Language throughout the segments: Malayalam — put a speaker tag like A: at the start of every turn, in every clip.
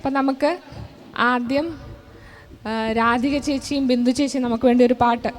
A: അപ്പം നമുക്ക് ആദ്യം രാധിക ചേച്ചിയും ബിന്ദു ചേച്ചിയും നമുക്ക് വേണ്ടി ഒരു പാട്ട്.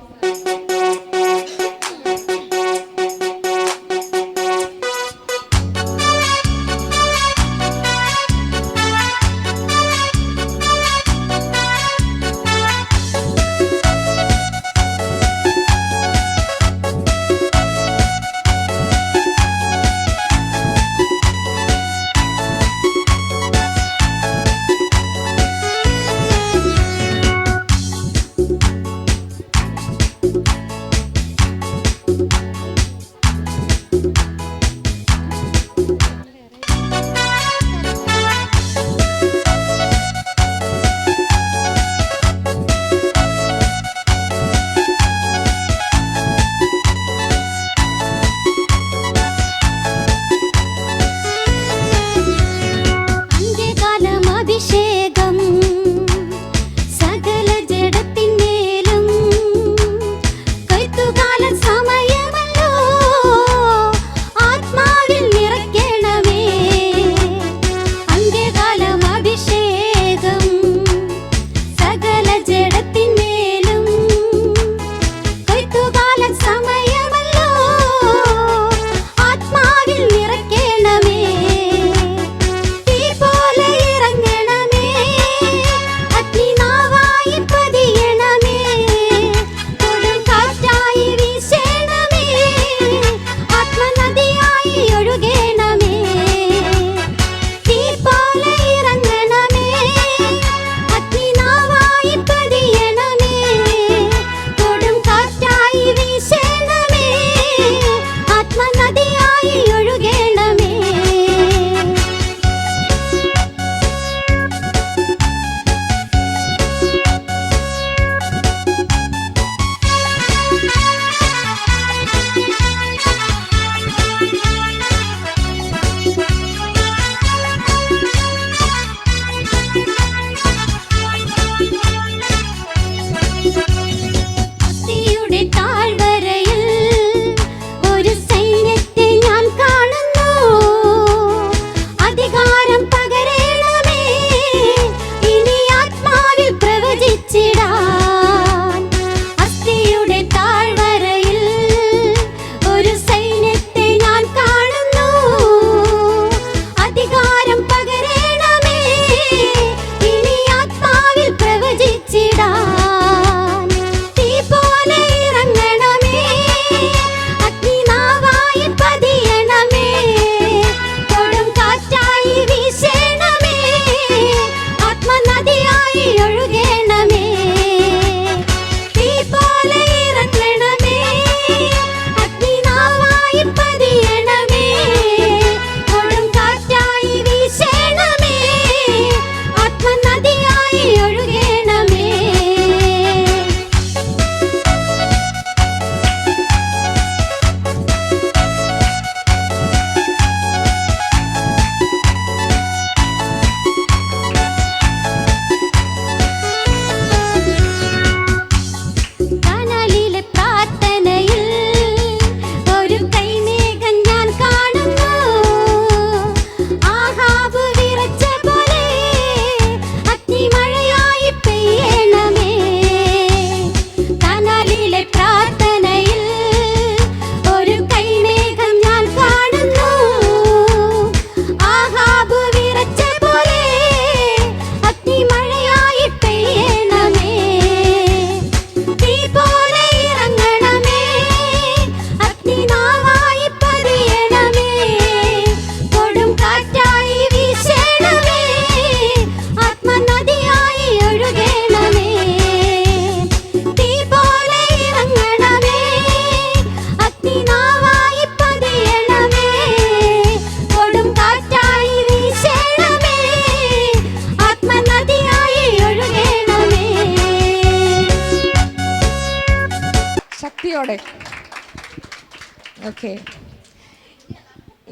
A: ഓക്കെ,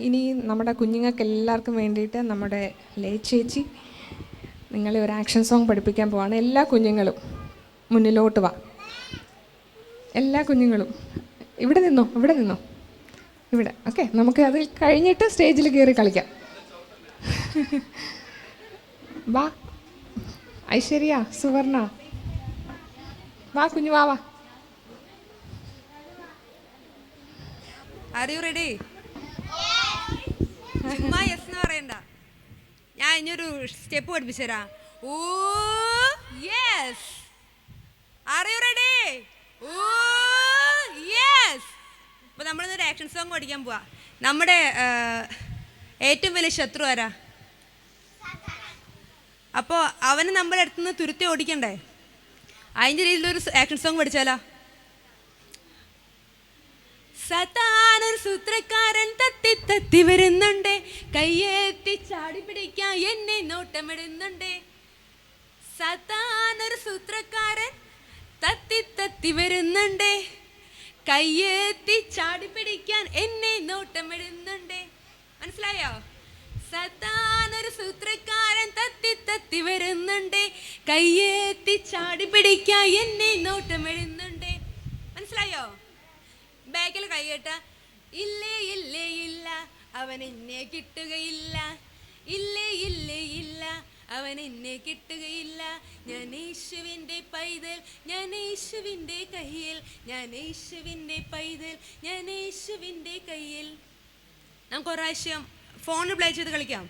A: ഇനി നമ്മുടെ കുഞ്ഞുങ്ങൾക്ക് എല്ലാവർക്കും വേണ്ടിയിട്ട് നമ്മുടെ ലേ ചേച്ചി നിങ്ങളെ ഒരു ആക്ഷൻ സോങ് പഠിപ്പിക്കാൻ പോവാണ്. എല്ലാ കുഞ്ഞുങ്ങളും മുന്നിലോട്ട് വാ. എല്ലാ കുഞ്ഞുങ്ങളും ഇവിടെ നിന്നോ, ഇവിടെ. ഓക്കെ, നമുക്ക് അത് കഴിഞ്ഞിട്ട് സ്റ്റേജിൽ കയറി കളിക്കാം. വാ ഐശ്വര്യ, സുവർണ, വാ കുഞ്ഞു വാ.
B: Are you ready? ചുമ്മാ യെസ് എന്ന് പറയണ്ട. ഞാൻ ഇനിയൊരു സ്റ്റെപ്പ് പഠിപ്പിച്ചു തരാം. Oh yes. Are you ready? Oh yes. അപ്പോൾ നമ്മളിന്നൊരു ആക്ഷൻ സോങ് പഠിക്കാൻ പോവാ. നമ്മുടെ ഏറ്റവും വലിയ ശത്രു ആരാ? അപ്പോൾ അവന് നമ്മുടെ അടുത്തുനിന്ന് തുരുത്തി ഓടിക്കണ്ടേ? അതിൻ്റെ രീതിയിലൊരു ആക്ഷൻ സോങ് പഠിച്ചാലോ? സതാനൊരു സൂത്രക്കാരൻ തത്തി തത്തി വരുന്നുണ്ട്, കയ്യെത്തി ചാടി പിടിക്കാൻ എന്നെ നോട്ടമിടുന്നുണ്ട്. സതാനൊരു സൂത്രക്കാരൻ തത്തി തത്തി വരുന്നുണ്ട്, കയ്യെത്തി ചാടി പിടിക്കാൻ എന്നെ നോട്ടമിടുന്നുണ്ട്. മനസ്സിലായോ? സതാനൊരു സൂത്രക്കാരൻ തത്തി തത്തി വരുന്നുണ്ട്, കയ്യെത്തി ചാടി പിടിക്കാൻ എന്നെ നോട്ടമിടുന്നുണ്ട്. മനസ്സിലായോ? ബാക്കിൽ കൈകെട്ട. ഇല്ലേ ഇല്ലേ ഇല്ല, അവൻ എന്നെ കിട്ടുകയില്ല. ഇല്ലേ ഇല്ലേ ഇല്ല, അവൻ എന്നെ കിട്ടുകയില്ല. ഞാൻ യേശുവിൻ്റെ പൈതൽ, ഞാൻ യേശുവിൻ്റെ കയ്യിൽ, ഞാൻ യേശുവിൻ്റെ പൈതൽ, ഞാൻ യേശുവിൻ്റെ കയ്യിൽ. നമുക്ക് ഒരു പ്രാവശ്യം ഫോണിൽ പ്ലേ ചെയ്ത് കളിക്കാം.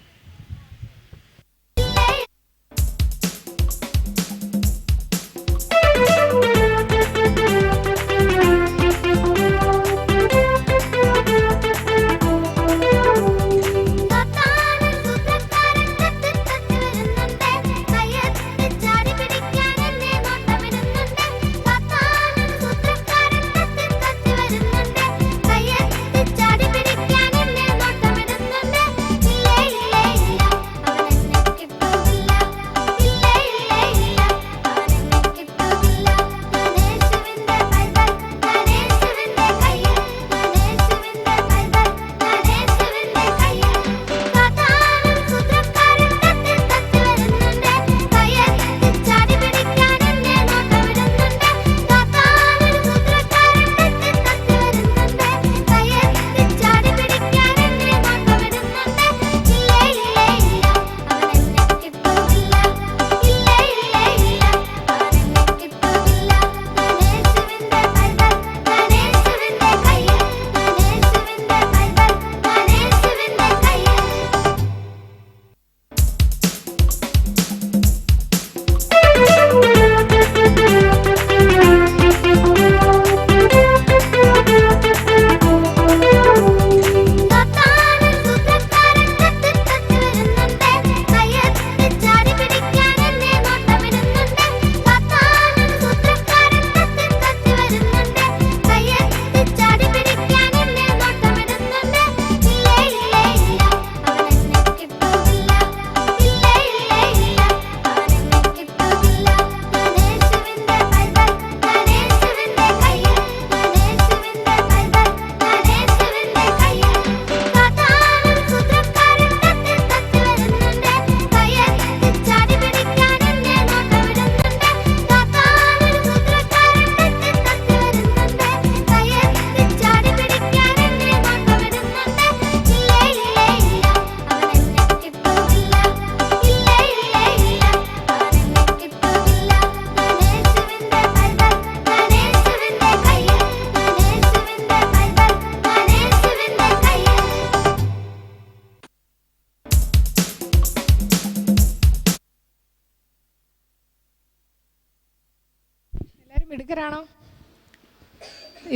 A: മിടുക്കരാണോ?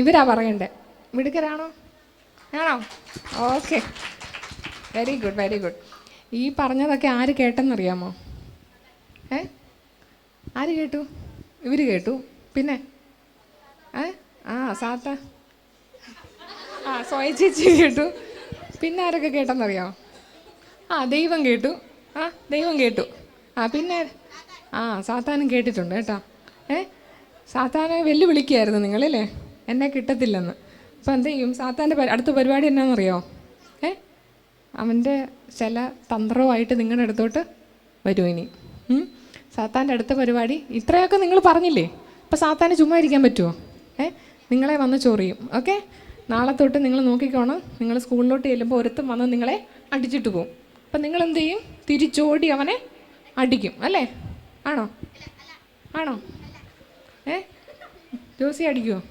A: ഇവരാ പറയണ്ടേ മിടുക്കരാണോ? ആണോ? Okay, very good very good. ഈ പറഞ്ഞതൊക്കെ ആര് കേട്ടെന്നറിയാമോ? ആര് കേട്ടു? ഇവർ കേട്ടു. പിന്നെ സാത്ത സോയ ചേച്ചി കേട്ടു. പിന്നെ ആരൊക്കെ കേട്ടെന്നറിയാമോ? ദൈവം കേട്ടു. ദൈവം കേട്ടു. പിന്നെ സാത്താനും കേട്ടിട്ടുണ്ട് കേട്ടോ. സാത്താനെ വെല്ലുവിളിക്കുകയായിരുന്നു നിങ്ങളല്ലേ, എന്നെ കിട്ടത്തില്ലെന്ന്. അപ്പോൾ എന്ത് ചെയ്യും? സാത്താൻ്റെ അടുത്ത പരിപാടി എന്നാണെന്നറിയോ? അവൻ്റെ ചില തന്ത്രവുമായിട്ട് നിങ്ങളുടെ അടുത്തോട്ട് വരും ഇനി. സാത്താൻ്റെ അടുത്ത പരിപാടി ഇത്രയൊക്കെ നിങ്ങൾ പറഞ്ഞില്ലേ, അപ്പോൾ സാത്താന് ചുമ്മാ ഇരിക്കാൻ പറ്റുമോ? നിങ്ങളെ വന്ന് ചൊറിയും. ഓക്കെ, നാളെ തൊട്ട് നിങ്ങൾ നോക്കിക്കോണം. നിങ്ങൾ സ്കൂളിലോട്ട് ചെല്ലുമ്പോൾ ഒരുത്തം വന്ന് നിങ്ങളെ അടിച്ചിട്ട് പോകും. അപ്പം നിങ്ങൾ എന്ത് ചെയ്യും? തിരിച്ചോടി അവനെ അടിക്കും അല്ലേ? ആണോ? ആണോ? ജോസി അടിക്കുമോ?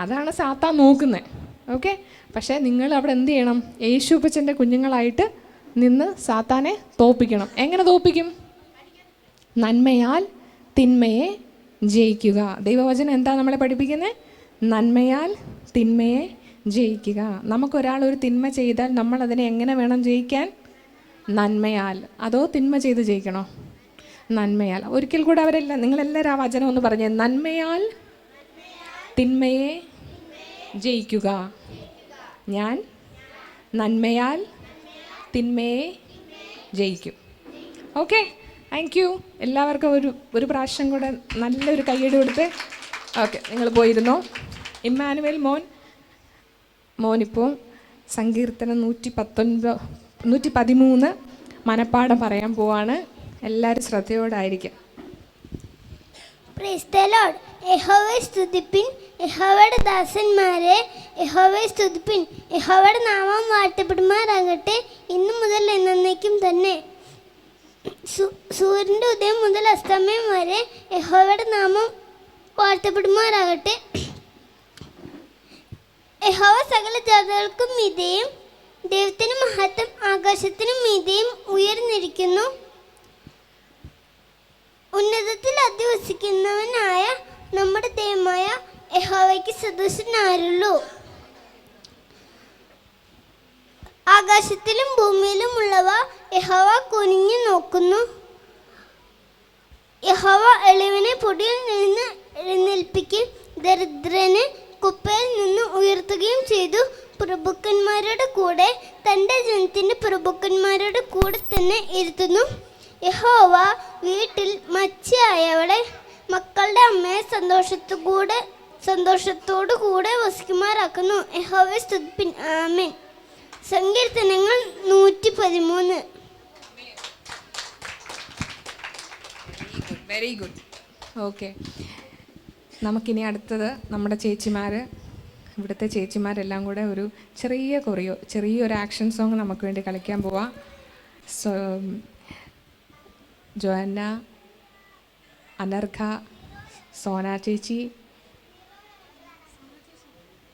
A: അതാണ് സാത്താൻ നോക്കുന്നത്. ഓക്കെ, പക്ഷേ നിങ്ങൾ അവിടെ എന്ത് ചെയ്യണം? യേശുപ്പച്ചൻ്റെ കുഞ്ഞുങ്ങളായിട്ട് നിന്ന് സാത്താനെ തോൽപ്പിക്കണം. എങ്ങനെ തോൽപ്പിക്കും? നന്മയാൽ തിന്മയെ ജയിക്കുക. ദൈവവചനം എന്താ നമ്മളെ പഠിപ്പിക്കുന്നത്? നന്മയാൽ തിന്മയെ ജയിക്കുക. നമുക്കൊരാൾ ഒരു തിന്മ ചെയ്താൽ നമ്മൾ അതിനെ എങ്ങനെ വേണം ജയിക്കാൻ? നന്മയാൽ. അതോ തിന്മ ചെയ്ത് ജയിക്കണോ? നന്മയാൽ. ഒരിക്കൽ കൂടെ അവരെല്ലാം, നിങ്ങളെല്ലാവരും ആ വചനം ഒന്ന് പറഞ്ഞേ. നന്മയാൽ തിന്മയെ ജയിക്കുക. ഞാൻ നന്മയാൽ തിന്മയെ ജയിക്കും. Okay, thank you. എല്ലാവർക്കും ഒരു പ്രാവശ്യം കൂടെ നല്ലൊരു കയ്യടി കൊടുത്ത്. ഓക്കെ, നിങ്ങൾ പോയിരുന്നോ? ഇമ്മാനുവേൽ മോനിപ്പോൾ സങ്കീർത്തനം 113 മനപ്പാഠം പറയാൻ പോവാണ്. എല്ലാവരും ശ്രദ്ധയോടായിരിക്കും.
C: Praise the Lord. യഹോവയെ സ്തുതിപ്പിൻ, യഹോവയുടെ ദാസന്മാരെ യഹോവയെ സ്തുതിപ്പിൻ. യഹോവയുടെ നാമം വാഴ്ത്തപ്പെടുമാറാകട്ടെ, ഇന്നു മുതൽ എന്നേക്കും തന്നെ. സൂര്യൻ്റെ ഉദയം മുതൽ അസ്തമയം വരെ യഹോവയുടെ നാമം വാഴ്ത്തപ്പെടുമാറാകട്ടെ. യഹോവ സകല ജാതികൾക്കും മീതെയും, ദൈവത്തിന് മഹത്വം ആകാശത്തിനും മീതെയും ഉയർന്നിരിക്കുന്നു. ഉന്നതത്തിൽ അധിവസിക്കുന്നവനായ നമ്മുടെ ദൈവമായ യഹോവയ്ക്ക് സദൃശനാരുള്ളൂ. ആകാശത്തിലും ഭൂമിയിലുമുള്ളവ യഹോവ കുനിഞ്ഞു നോക്കുന്നു. യഹോവ എളിവനെ പൊടിയിൽ നിന്ന് എഴുന്നേൽപ്പിക്കുകയും ദരിദ്രനെ കുപ്പയിൽ നിന്ന് ഉയർത്തുകയും ചെയ്തു. പ്രഭുക്കന്മാരുടെ കൂടെ, തൻ്റെ ജനത്തിൻ്റെ പ്രഭുക്കന്മാരുടെ കൂടെ തന്നെ ഇരുത്തുന്നു. യഹോവ വീട്ടിൽ മച്ചിയായവളെ, മക്കളുടെ അമ്മയെ സന്തോഷത്തോടു കൂടെ വസിക്കുമാറാക്കുന്നു. യഹോവയെ സ്തുതിപ്പിൻ. ആമേൻ. സങ്കീർത്തനങ്ങൾ 113.
A: Very good. ഓക്കെ, നമുക്കിനി അടുത്തത് നമ്മുടെ ചേച്ചിമാർ, ഇവിടുത്തെ ചേച്ചിമാരെല്ലാം കൂടെ ഒരു ചെറിയൊരു ആക്ഷൻ സോങ് നമുക്ക് വേണ്ടി കളിക്കാൻ പോവാം. ജോഅന്ന, അനർഘ, സോന ചേച്ചി,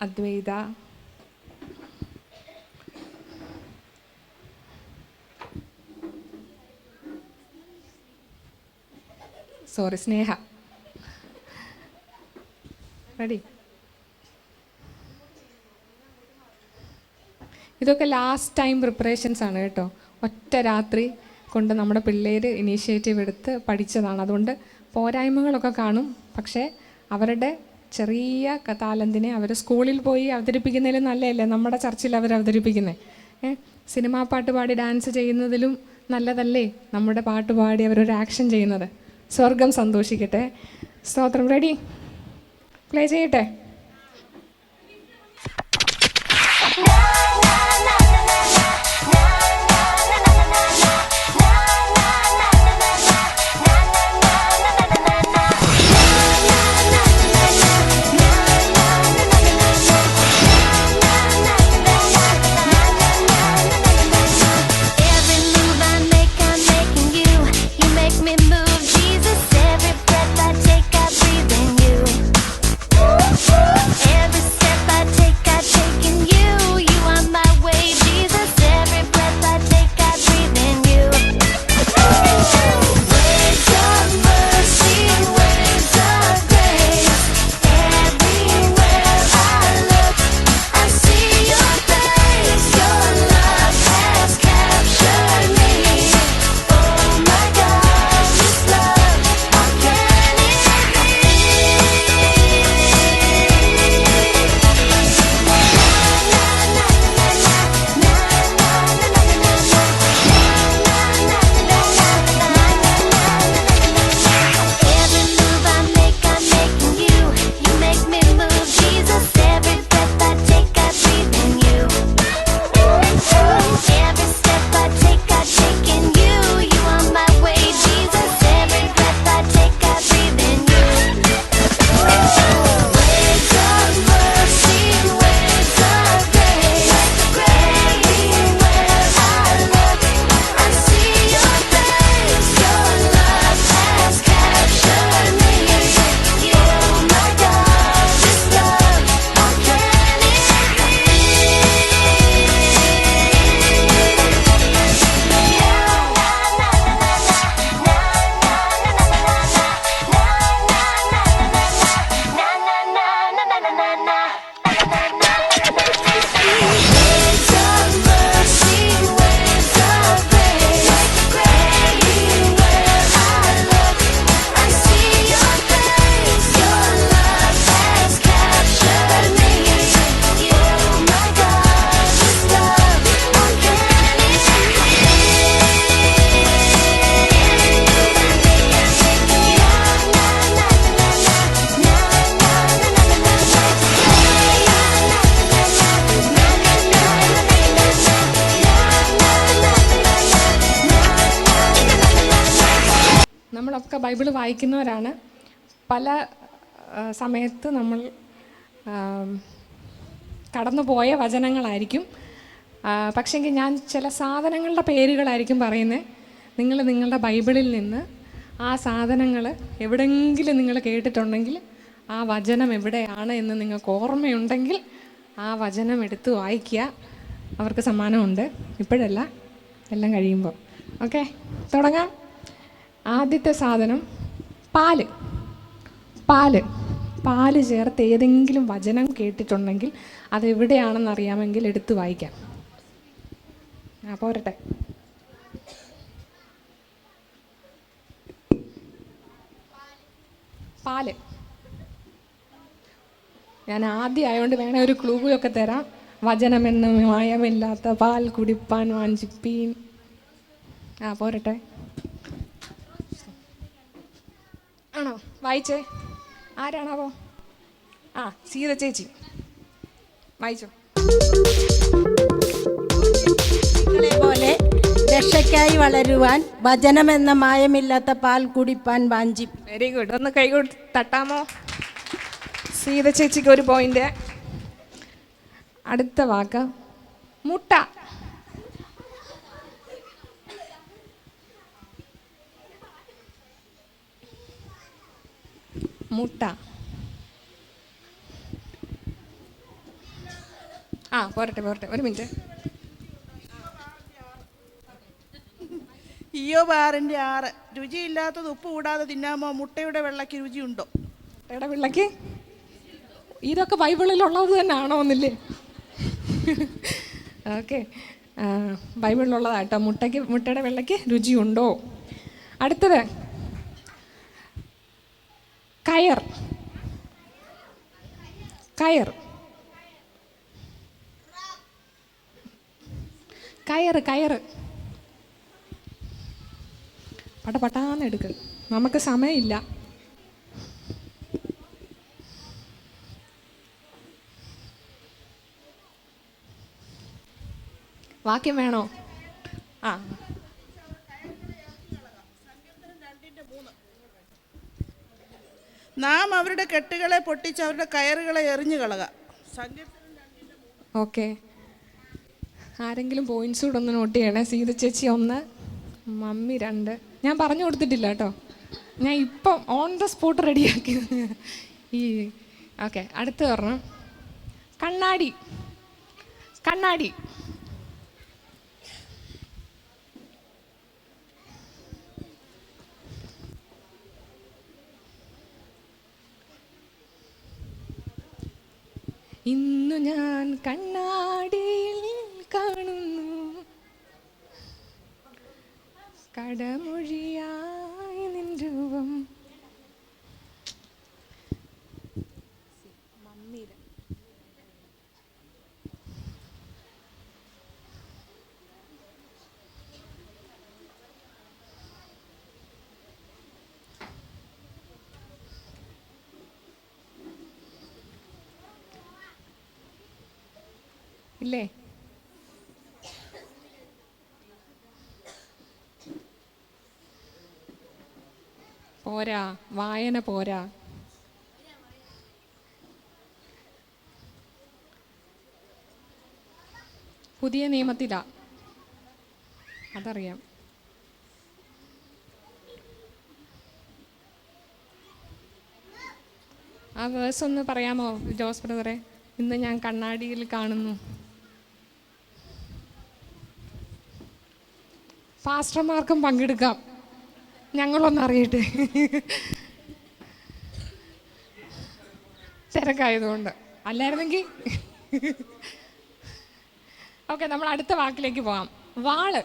A: അദ്വൈത, സ്നേഹ. റെഡി? ഇതൊക്കെ ലാസ്റ്റ് ടൈം പ്രിപ്പറേഷൻസ് ആണ് കേട്ടോ. ഒറ്റ രാത്രി കൊണ്ട് നമ്മുടെ പിള്ളേർ ഇനീഷ്യേറ്റീവ് എടുത്ത് പഠിച്ചതാണ്. അതുകൊണ്ട് പോരായ്മകളൊക്കെ കാണും. പക്ഷേ അവരുടെ ചെറിയ താലന്തിനെ അവർ സ്കൂളിൽ പോയി അവതരിപ്പിക്കുന്നതിലും നല്ലതല്ലേ നമ്മുടെ ചർച്ചിൽ അവർ അവതരിപ്പിക്കുന്നത്? സിനിമാ പാട്ട് പാടി ഡാൻസ് ചെയ്യുന്നതിലും നല്ലതല്ലേ നമ്മുടെ പാട്ട് പാടി അവരൊരു ആക്ഷൻ ചെയ്യുന്നത്? സ്വർഗം സന്തോഷിക്കട്ടെ. സ്തോത്രം. റെഡി? പ്ലേ ചെയ്യട്ടെ?
C: Move, Jesus, every breath I take, I breathe in you.
A: നമ്മളൊക്കെ ബൈബിൾ വായിക്കുന്നവരാണ്. പല സമയത്ത് നമ്മൾ കടന്നുപോയ വചനങ്ങളായിരിക്കും. പക്ഷേങ്കിൽ ഞാൻ ചില സാധനങ്ങളുടെ പേരുകളായിരിക്കും പറയുന്നത്. നിങ്ങൾ നിങ്ങളുടെ ബൈബിളിൽ നിന്ന് ആ സാധനങ്ങൾ എവിടെയെങ്കിലും നിങ്ങൾ കേട്ടിട്ടുണ്ടെങ്കിൽ ആ വചനം എവിടെയാണ് എന്ന് നിങ്ങൾക്ക് ഓർമ്മയുണ്ടെങ്കിൽ ആ വചനം എടുത്ത് വായിക്കുക. അവർക്ക് സമ്മാനമുണ്ട്. ഇപ്പോഴല്ല, എല്ലാം കഴിയുമ്പോൾ. ഓക്കെ, തുടങ്ങാം. ആദ്യത്തെ സാധനം പാല്. പാല് പാല് ചേർത്ത് ഏതെങ്കിലും വചനം കേട്ടിട്ടുണ്ടെങ്കിൽ അതെവിടെയാണെന്ന് അറിയാമെങ്കിൽ എടുത്ത് വായിക്കാം. പോരട്ടെ. പാല്. ഞാൻ ആദ്യം ആയതുകൊണ്ട് വേണേൽ ഒരു ക്ലൂ ഒക്കെ തരാം. വചനമെന്ന മായമില്ലാത്ത പാൽ കുടിപ്പാൻ വാഞ്ചിപ്പീൻ. പോരട്ടെ. ആണോ? വായിച്ചേ. ആരാണാവോ? സീത ചേച്ചി വായിച്ചോ.
D: പോലെ രക്ഷയ്ക്കായി വളരുവാൻ വചനമെന്ന മായമില്ലാത്ത പാൽ കുടിപ്പാൻ വാഞ്ചി.
A: Very good. ഒന്ന് കൈകൊണ്ട് തട്ടാമോ? സീത ചേച്ചിക്ക് ഒരു പോയിന്റ്. അടുത്ത വാക്ക് മുട്ട. മുട്ട. പോരട്ടെ പോരട്ടെ, ഒരു മിനിറ്റ്.
E: ഇയ്യോബ് 6:6. രുചിയില്ലാത്തത് ഉപ്പ് കൂടാതെ തിന്നാമോ? മുട്ടയുടെ വെള്ളയ്ക്ക് രുചിയുണ്ടോ?
A: മുട്ടയുടെ വെള്ളയ്ക്ക് ഇതൊക്കെ ബൈബിളിലുള്ളത് തന്നെയാണോ എന്നില്ലേ? ഓക്കെ, ബൈബിളിലുള്ളതാട്ടോ. മുട്ടയുടെ വെള്ളയ്ക്ക് രുചിയുണ്ടോ? അടുത്തത് കയർ. കയർ. കയറ്. കയറ്. പട്ടാന്ന് എടുക്ക്, നമുക്ക് സമയമില്ല. വാക്യം വേണോ?
E: നാം അവരുടെ കെട്ടുകളെ പൊട്ടിച്ച് അവരുടെ കയറുകളെ എറിഞ്ഞു കളക.
A: ഓക്കെ, ആരെങ്കിലും പോയിന്റ്സ് കൂടെ ഒന്ന് നോട്ട് ചെയ്യണേ. സീത ചേച്ചി 1, മമ്മി 2. ഞാൻ പറഞ്ഞു കൊടുത്തിട്ടില്ല കേട്ടോ, ഞാൻ ഇപ്പം ഓൺ ദ സ്പോട്ട് റെഡിയാക്കിയത്. ഓക്കെ, അടുത്ത് പറഞ്ഞു കണ്ണാടി. കണ്ണാടി. ഇന്നു ഞാൻ കണ്ണാടിയിൽ കാണുന്നു കടമൊഴിയായി നിൻ രൂപം. ഇല്ലേ? പോരാ, വായന പോരാ. പുതിയ നിയമത്തിലാ, അതറിയാം. ആ വേഴ്സ് ഒന്ന് പറയാമോ ജോസ് ബ്രദറെ? ഇന്ന് ഞാൻ കണ്ണാടിയിൽ കാണുന്നു. പാസ്റ്റർമാർക്കും പങ്കെടുക്കാം, ഞങ്ങളൊന്നറിയട്ടെ, തിരക്കായതുകൊണ്ട്. അല്ലായിരുന്നെങ്കിൽ ഓക്കെ, നമ്മൾ അടുത്ത വാക്കിലേക്ക് പോകാം. വാള്.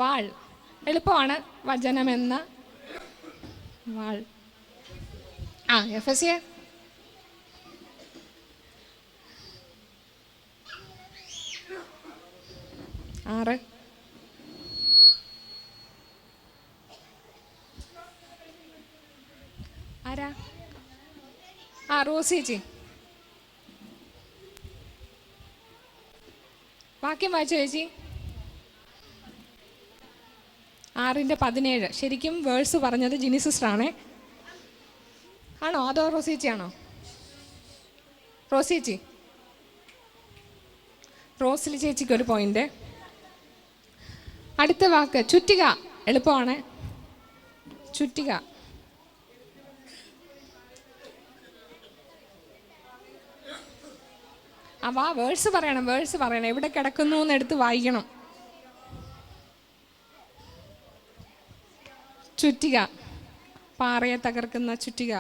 A: വാൾ എളുപ്പമാണ്. വചനമെന്ന വാൾ. എഫെസ്യർ 6. ആരാ? റോസി ചേച്ചി. വാക്യം വായിച്ചോ ചേച്ചി. 6:17. ശരിക്കും വേഴ്സ് പറഞ്ഞത് ജിനി സിസ്റ്ററാണേ. ആണോ അതോ റോസിയേച്ചിയാണോ? റോസിയേച്ചി, റോസിലി ചേച്ചിക്ക് ഒരു പോയിന്റ്. അടുത്ത വാക്ക് ചുറ്റിക. എളുപ്പമാണ്. ചുറ്റിക. വേഴ്സ് പറയണം. എവിടെ കിടക്കുന്നു എന്ന് എടുത്ത് വായിക്കണം. ചുറ്റിക, പാറയെ തകർക്കുന്ന ചുറ്റിക.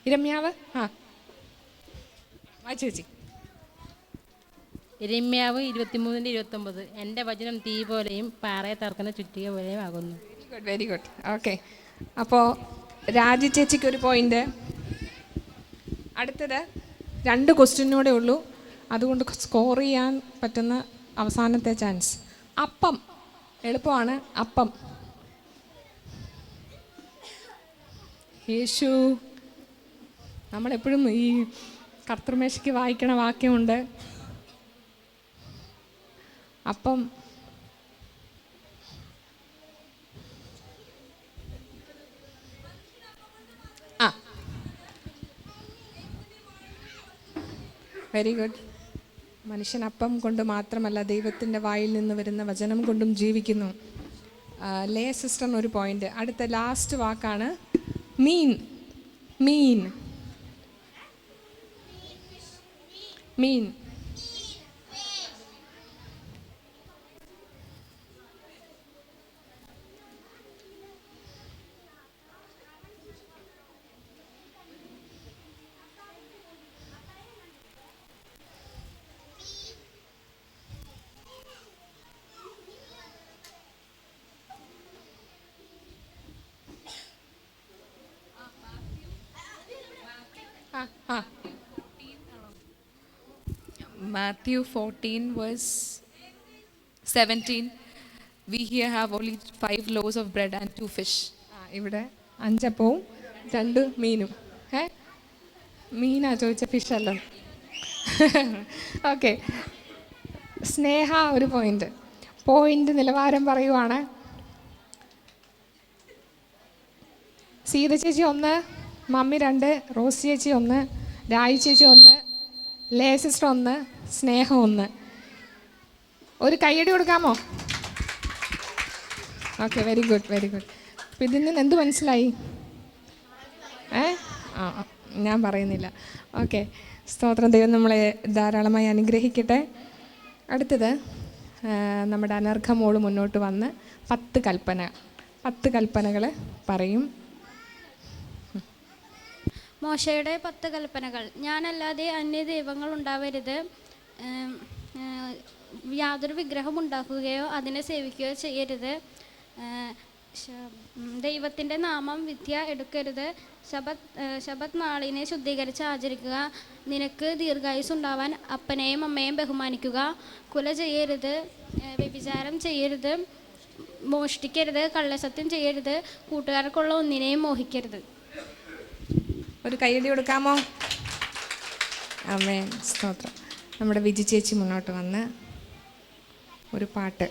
A: ഇരമ്യാവ് ചേച്ചി.
F: ഇരമ്യാവ് 23:29. എൻ്റെ വചനം തീ പോലെയും പാറയെ തറക്കുന്ന ചുറ്റിക പോലെയും ആകുന്നു.
A: Very good. ഓക്കെ, അപ്പോൾ രാജി ചേച്ചിക്ക് ഒരു പോയിന്റ്. അടുത്തത് 2 ക്വസ്റ്റ്യനൂടെ ഉള്ളൂ, അതുകൊണ്ട് സ്കോർ ചെയ്യാൻ പറ്റുന്ന അവസാനത്തെ ചാൻസ്. അപ്പം. എളുപ്പമാണ്. അപ്പം. യേശു. നമ്മളെപ്പോഴും ഈ കർത്തൃമേശയ്ക്ക് വായിക്കണ വാക്യമുണ്ട്. അപ്പം. Very good. മനുഷ്യൻ അപ്പം കൊണ്ട് മാത്രമല്ല, ദൈവത്തിൻ്റെ വായിൽ നിന്ന് വരുന്ന വചനം കൊണ്ടും ജീവിക്കുന്നു. ലേ സിസ്റ്ററിന് ഒരു പോയിന്റ്. അടുത്ത ലാസ്റ്റ് വാക്കാണ് മീൻ. മീൻ. മീൻ.
G: Matthew 14 verse 17. We here have only 5 loaves of bread and 2 fish.
A: ഇവിടെ 5 അപ്പവും 2 മീനും. മീനാ ചോദിച്ച, ഫിഷ് അല്ല. ഓക്കെ, സ്നേഹ ഒരു പോയിന്റ് നിലവാരം പറയുവാണ്. സീത ചേച്ചി 1, മമ്മി 2, റോസ് ചേച്ചി 1, രായി ചേച്ചി 1, ലേ സിസ്റ്റർ 1, സ്നേഹം 1. ഒരു കയ്യടി കൊടുക്കാമോ? Okay, very good. അപ്പം ഇതിൽ നിന്ന് എന്ത് മനസ്സിലായി? ഞാൻ പറയുന്നില്ല. ഓക്കെ, സ്തോത്രം. ദൈവം നമ്മളെ ധാരാളമായി അനുഗ്രഹിക്കട്ടെ. അടുത്തത് നമ്മുടെ അനർഘ മോള് മുന്നോട്ട് വന്ന് 10 കൽപ്പനകൾ പറയും.
H: മോശയുടെ 10 കൽപ്പനകൾ. ഞാനല്ലാതെ അന്യ ദൈവങ്ങൾ ഉണ്ടാവരുത്. യാതൊരു വിഗ്രഹം ഉണ്ടാക്കുകയോ അതിനെ സേവിക്കുകയോ ചെയ്യരുത്. ദൈവത്തിൻ്റെ നാമം വിദ്യ എടുക്കരുത്. ശബത്ത് നാളിനെ ശുദ്ധീകരിച്ച് ആചരിക്കുക. നിനക്ക് ദീർഘായുസ് ഉണ്ടാവാൻ അപ്പനെയും അമ്മയെയും ബഹുമാനിക്കുക. കൊല ചെയ്യരുത്. വ്യഭിചാരം ചെയ്യരുത്. മോഷ്ടിക്കരുത്. കള്ളസത്യം ചെയ്യരുത്. കൂട്ടുകാർക്കുള്ള ഒന്നിനെയും മോഹിക്കരുത്.
A: ഒരു കയ്യടി കൊടുക്കാമോ? ആമേൻ, സ്തോത്രം. നമ്മുടെ വിജി ചേച്ചി മുന്നോട്ട് വന്ന് ഒരു പാട്ട്.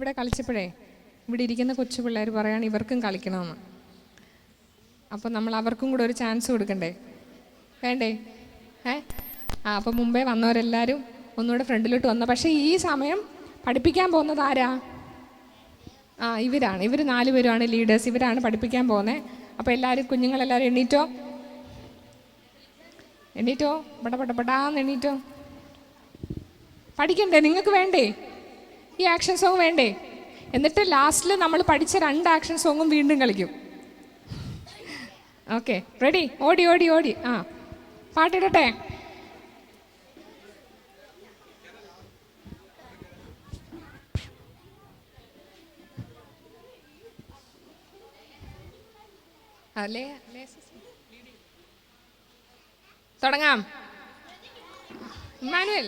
A: ഇവിടെ കളിച്ചപ്പോഴേ ഇവിടെ ഇരിക്കുന്ന കൊച്ചു പിള്ളേർ പറയാണ് ഇവർക്കും കളിക്കണമെന്ന്. അപ്പോൾ നമ്മൾ അവർക്കും കൂടെ ഒരു ചാൻസ് കൊടുക്കണ്ടേ, വേണ്ടേ? അപ്പോൾ മുമ്പേ വന്നവരെല്ലാവരും ഒന്നുകൂടെ ഫ്രണ്ടിലോട്ട് വന്നു. പക്ഷേ ഈ സമയം പഠിപ്പിക്കാൻ പോകുന്നത് ആരാ? ഇവരാണ്. ഇവർ 4 പേരുമാണ് ലീഡേഴ്സ്. ഇവരാണ് പഠിപ്പിക്കാൻ പോകുന്നത്. അപ്പോൾ എല്ലാവരും, കുഞ്ഞുങ്ങളെല്ലാവരും എണ്ണീറ്റോ, പെടാന്ന് എണ്ണീറ്റോ. പഠിക്കണ്ടേ? നിങ്ങൾക്ക് വേണ്ടേ ഈ ആക്ഷൻ സോങ്? വേണ്ടേ? എന്നിട്ട് ലാസ്റ്റിൽ നമ്മൾ പഠിച്ച 2 ആക്ഷൻ സോങ്ങും വീണ്ടും കളിക്കും. Okay, ready? ഓടി ഓടി ഓടി. പാട്ടിടട്ടെ? തുടങ്ങാം. ഇമ്മാനുവൽ,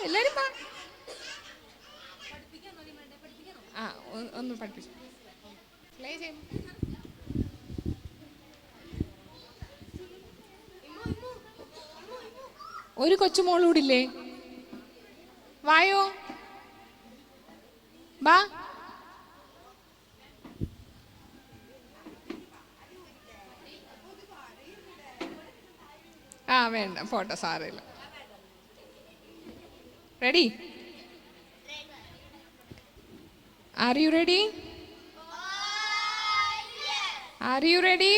A: എല്ലാരും ഒന്ന് പഠിപ്പിച്ചു. ഒരു കൊച്ചുമോളൂടില്ലേ? വായോ, ബാ. വേണ്ട, ഫോട്ടോ സാറില്ല. Ready? R you ready? R you ready?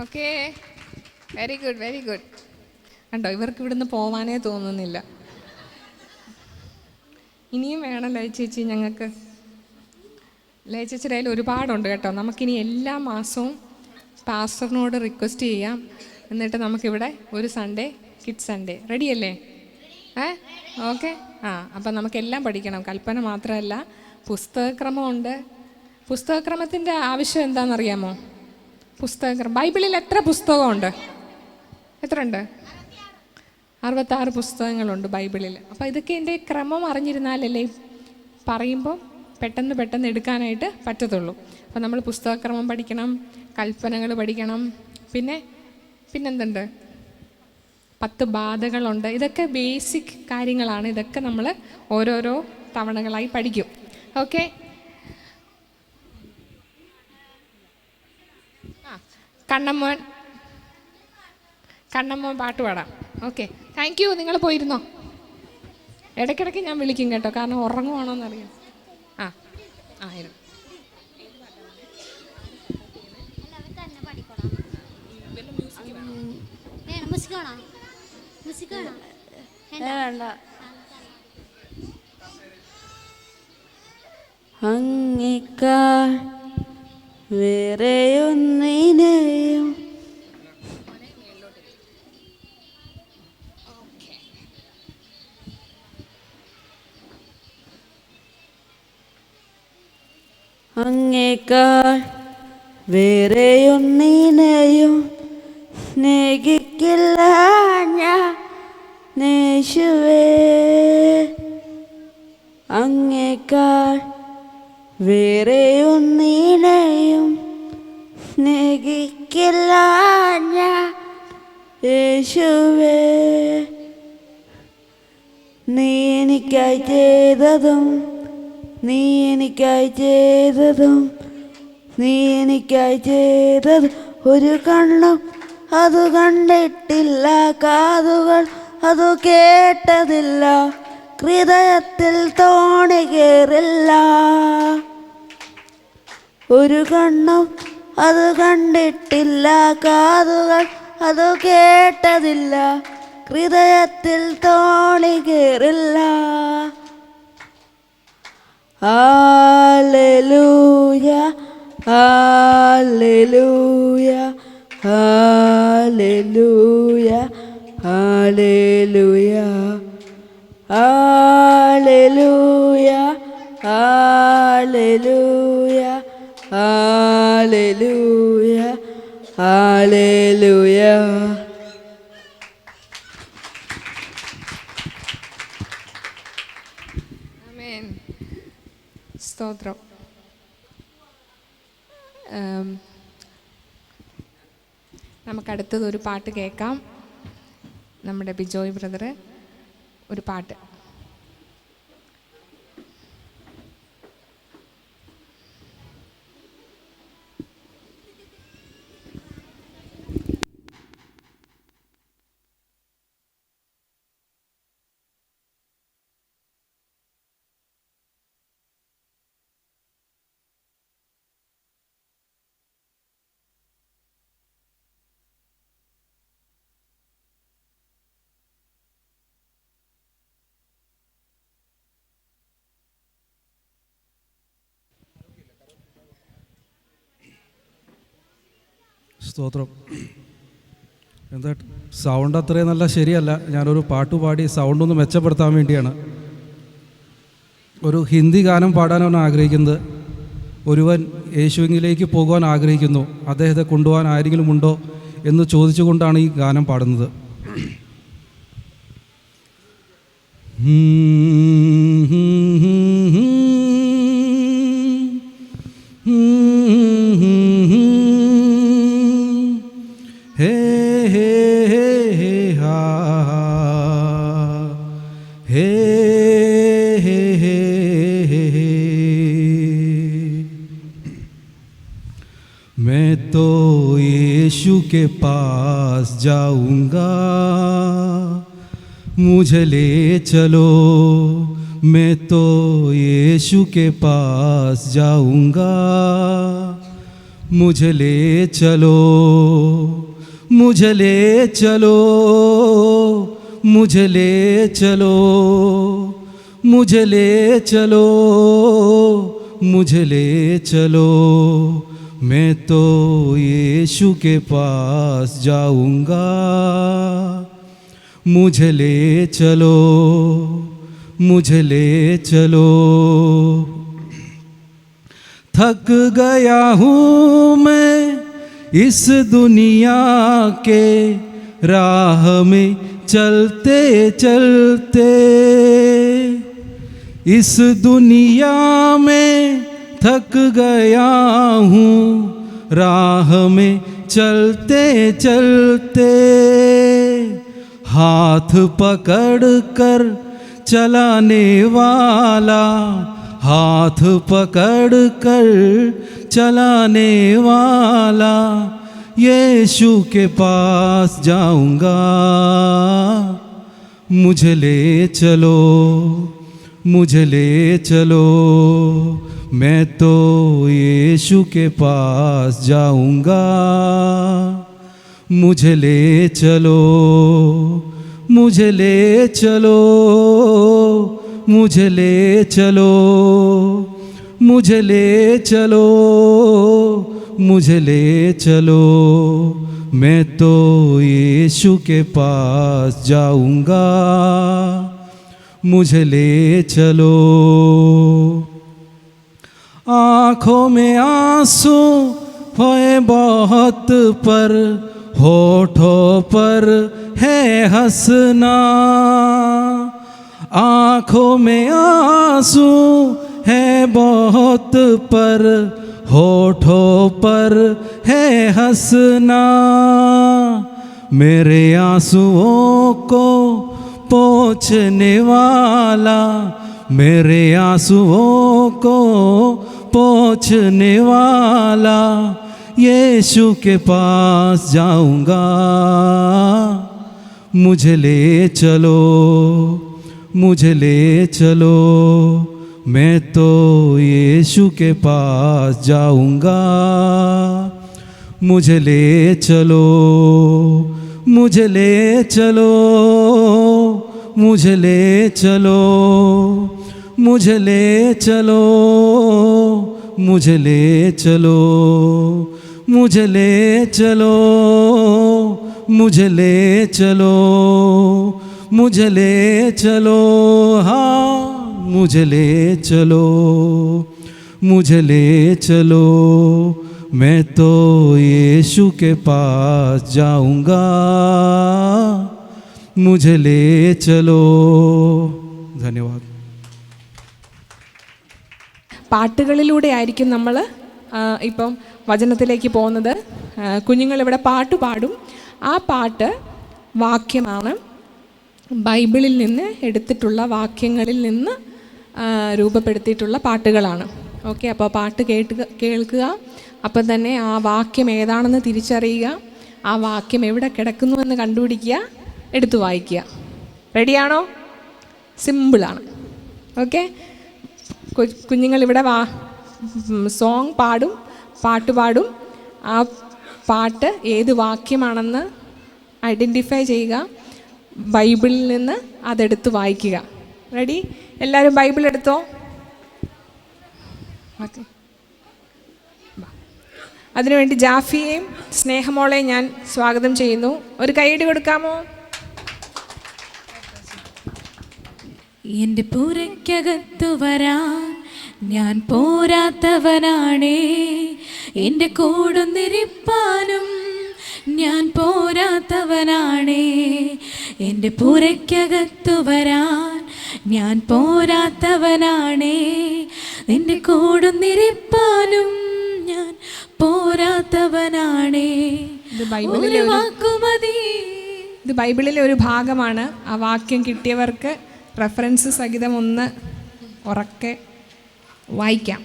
A: Okay, very good, very good. കണ്ടോ, ഇവർക്ക് ഇവിടുന്ന് പോവാനേ തോന്നുന്നില്ല. ഇനിയും വേണം ലയ ചേച്ചി ഞങ്ങൾക്ക്. ലയ ചേച്ചിയുടെ കയ്യിൽ ഒരുപാടുണ്ട് കേട്ടോ. നമുക്കിനി എല്ലാ മാസവും പാസ്റ്ററിനോട് റിക്വസ്റ്റ് ചെയ്യാം. എന്നിട്ട് നമുക്കിവിടെ ഒരു സൺഡേ, കിഡ്സ് സൺഡേ, റെഡിയല്ലേ? ഓക്കെ. അപ്പം നമുക്കെല്ലാം പഠിക്കണം. കൽപ്പന മാത്രമല്ല, പുസ്തകക്രമമുണ്ട്. പുസ്തകക്രമത്തിൻ്റെ ആവശ്യം എന്താണെന്നറിയാമോ? പുസ്തകക്രമം, ബൈബിളിൽ എത്ര പുസ്തകമുണ്ട്? എത്ര ഉണ്ട്? 66 പുസ്തകങ്ങളുണ്ട് ബൈബിളിൽ. അപ്പോൾ ഇതൊക്കെ എൻ്റെ ക്രമം അറിഞ്ഞിരുന്നാലല്ലേ പറയുമ്പോൾ പെട്ടെന്ന് എടുക്കാനായിട്ട് പറ്റത്തുള്ളൂ. അപ്പോൾ നമ്മൾ പുസ്തകക്രമം പഠിക്കണം, കൽപ്പനകൾ പഠിക്കണം, പിന്നെന്തുണ്ട്? 10 ബാധകളുണ്ട്. ഇതൊക്കെ ബേസിക് കാര്യങ്ങളാണ്. ഇതൊക്കെ നമ്മൾ ഓരോരോ തവണകളായി പഠിക്കും. ഓക്കെ. കണ്ണമ്മോൻ പാട്ട് പാടാം. Okay, thank you. നിങ്ങൾ പോയിരുന്നോ? ഇടയ്ക്കിടയ്ക്ക് ഞാൻ വിളിക്കും കേട്ടോ, കാരണം ഉറങ്ങുവാണോന്നറിയാം. ആയിരുന്നു.
I: അങ്ങേക്കാൾ വേറെയൊന്നിനെയും അങ്ങേക്കാൾ വേറെയൊന്നിനെയും സ്നേഹിക്കില്ല ഞാൻ യേശുവേ. അങ്ങേക്കാൾ വേറെയൊന്നിനെയും സ്നേഹിക്കില്ല ഞാൻ യേശുവേ. നീ എനിക്കായി ചെയ്തതും നീ എനിക്കായി ചെയ്തതും നീ എനിക്കായി ചെയ്തത് ഒരു കണ്ണും അത് കണ്ടിട്ടില്ല, കാതുകൾ അത് കേട്ടതില്ല, ഹൃദയത്തിൽ തോണി കേറില്ല. ഒരു കണ്ണും അത് കണ്ടിട്ടില്ല, കാതുകൾ അത് കേട്ടതില്ല, ഹൃദയത്തിൽ തോണി കേറില്ല. ഹല്ലേലൂയ ഹല്ലേലൂയ ഹല്ലേലൂയ ഹല്ലേലൂയ ഹല്ലേലൂയ ഹല്ലേലൂയ ഹല്ലേലൂയ ഹല്ലേലൂയ.
A: ആമേൻ. സ്തോത്രം. നമുക്കടുത്തത് ഒരു പാട്ട് കേൾക്കാം. നമ്മുടെ ബിജോയ് ബ്രദർ ഒരു പാട്ട്.
J: സ്തോത്രം. എന്താ സൗണ്ട് അത്രയും നല്ല ശരിയല്ല. ഞാനൊരു പാട്ട് പാടി സൗണ്ടൊന്ന് മെച്ചപ്പെടുത്താൻ വേണ്ടിയാണ്. ഒരു ഹിന്ദി ഗാനം പാടാനാണ് ആഗ്രഹിക്കുന്നത്. ഒരുവൻ യേശുവിലേക്ക് പോകുവാൻ ആഗ്രഹിക്കുന്നു. അദ്ദേഹത്തെ കൊണ്ടുപോകാൻ ആരെങ്കിലും ഉണ്ടോ എന്ന് ചോദിച്ചുകൊണ്ടാണ് ഈ ഗാനം പാടുന്നത്. हे हे हे हे हा हे हे हे हे. मैं तो यीशु के पास जाऊंगा, मुझे ले चलो. मैं तो यीशु के पास जाऊंगा, मुझे ले चलो. मुझे ले चलो, मुझे ले चलो, मुझे ले चलो, मुझे ले चलो. मैं तो यीशु के पास जाऊंगा, मुझे ले चलो, मुझे ले चलो. थक गया हूँ मैं इस दुनिया के राह में चलते चलते. इस दुनिया में थक गया हूँ राह में चलते चलते. हाथ पकड़ कर चलाने वाला, हाथ पकड़ कर चलाने वाला, यीशु के पास जाऊंगा. मुझे ले चलो, मुझे ले चलो. मैं तो यीशु के पास जाऊंगा, मुझे ले चलो, मुझे ले चलो, मुझे ले चलो, मुझे ले चलो, मुझे ले चलो. मैं तो यीशु के पास जाऊंगा, मुझे ले चलो. आँखों में आंसू होए बहुत, पर होठों पर है हंसना. आँखों में आंसू है बहुत पर होठों पर है हंसना। मेरे आंसुओं को पोंछने वाला, मेरे आंसुओं को पोंछने वाला, यीशु के पास जाऊंगा। मुझे ले चलो, मुझे ले चलो, मैं तो यीशु के पास जाऊंगा। मुझे ले चलो, मुझे ले चलो, मुझे ले चलो, मुझे ले चलो, मुझे ले चलो, मुझे ले चलो, मुझे ले चलो, मुझे ले चलो, हाँ मुझे ले चलो, मुझे ले चलो, मैं तो यीशु के पास जाऊंगा। मुझे ले चलो। ധന്യവാദം.
A: പാട്ടുകളിലൂടെ ആയിരിക്കും നമ്മൾ ഇപ്പം വചനത്തിലേക്ക് പോകുന്നത്. കുഞ്ഞുങ്ങളിവിടെ പാട്ട് പാടും. ആ പാട്ട് വാക്യമാണ്, ബൈബിളിൽ നിന്ന് എടുത്തിട്ടുള്ള വാക്യങ്ങളിൽ നിന്ന് രൂപപ്പെടുത്തിയിട്ടുള്ള പാട്ടുകളാണ്. ഓക്കെ, അപ്പോൾ പാട്ട് കേൾക്കുക, അപ്പം തന്നെ ആ വാക്യം ഏതാണെന്ന് തിരിച്ചറിയുക, ആ വാക്യം എവിടെ കിടക്കുന്നുവെന്ന് കണ്ടുപിടിക്കുക, എടുത്തു വായിക്കുക. റെഡിയാണോ? സിമ്പിളാണ്. ഓക്കെ, കുഞ്ഞുങ്ങളിവിടെ സോങ് പാടും, പാട്ട് പാടും. ആ പാട്ട് ഏത് വാക്യമാണെന്ന് ഐഡൻറ്റിഫൈ ചെയ്യുക, ബൈബിളിൽ നിന്ന് അതെടുത്ത് വായിക്കുക. റെഡി? എല്ലാവരും ബൈബിൾ എടുത്തോ? ഓക്കെ, അതിനുവേണ്ടി ജാഫിയെയും സ്നേഹമോളെയും ഞാൻ സ്വാഗതം ചെയ്യുന്നു. ഒരു കൈയടി കൊടുക്കാമോ?
G: എൻ്റെ പുരയ്ക്കകത്തു വരാൻ ഞാൻ പോരാത്തവനാണേ, എൻ്റെ കൂടുന്നിരിപ്പാനും ഞാൻ പോരാത്തവനാണേ. എൻ്റെ പുരയ്ക്കകത്തു വരാൻ ഞാൻ പോരാത്തവനാണേ, എൻ്റെ കൂടുന്നിരിപ്പാനും ഞാൻ പോരാത്തവനാണേ.
A: ഇത് ബൈബിളിലെ ഒരു ഭാഗമാണ്. ആ വാക്യം കിട്ടിയവർക്ക് റെഫറൻസ് സഹിതം ഒന്ന് ഉറക്കെ വായിക്കാം.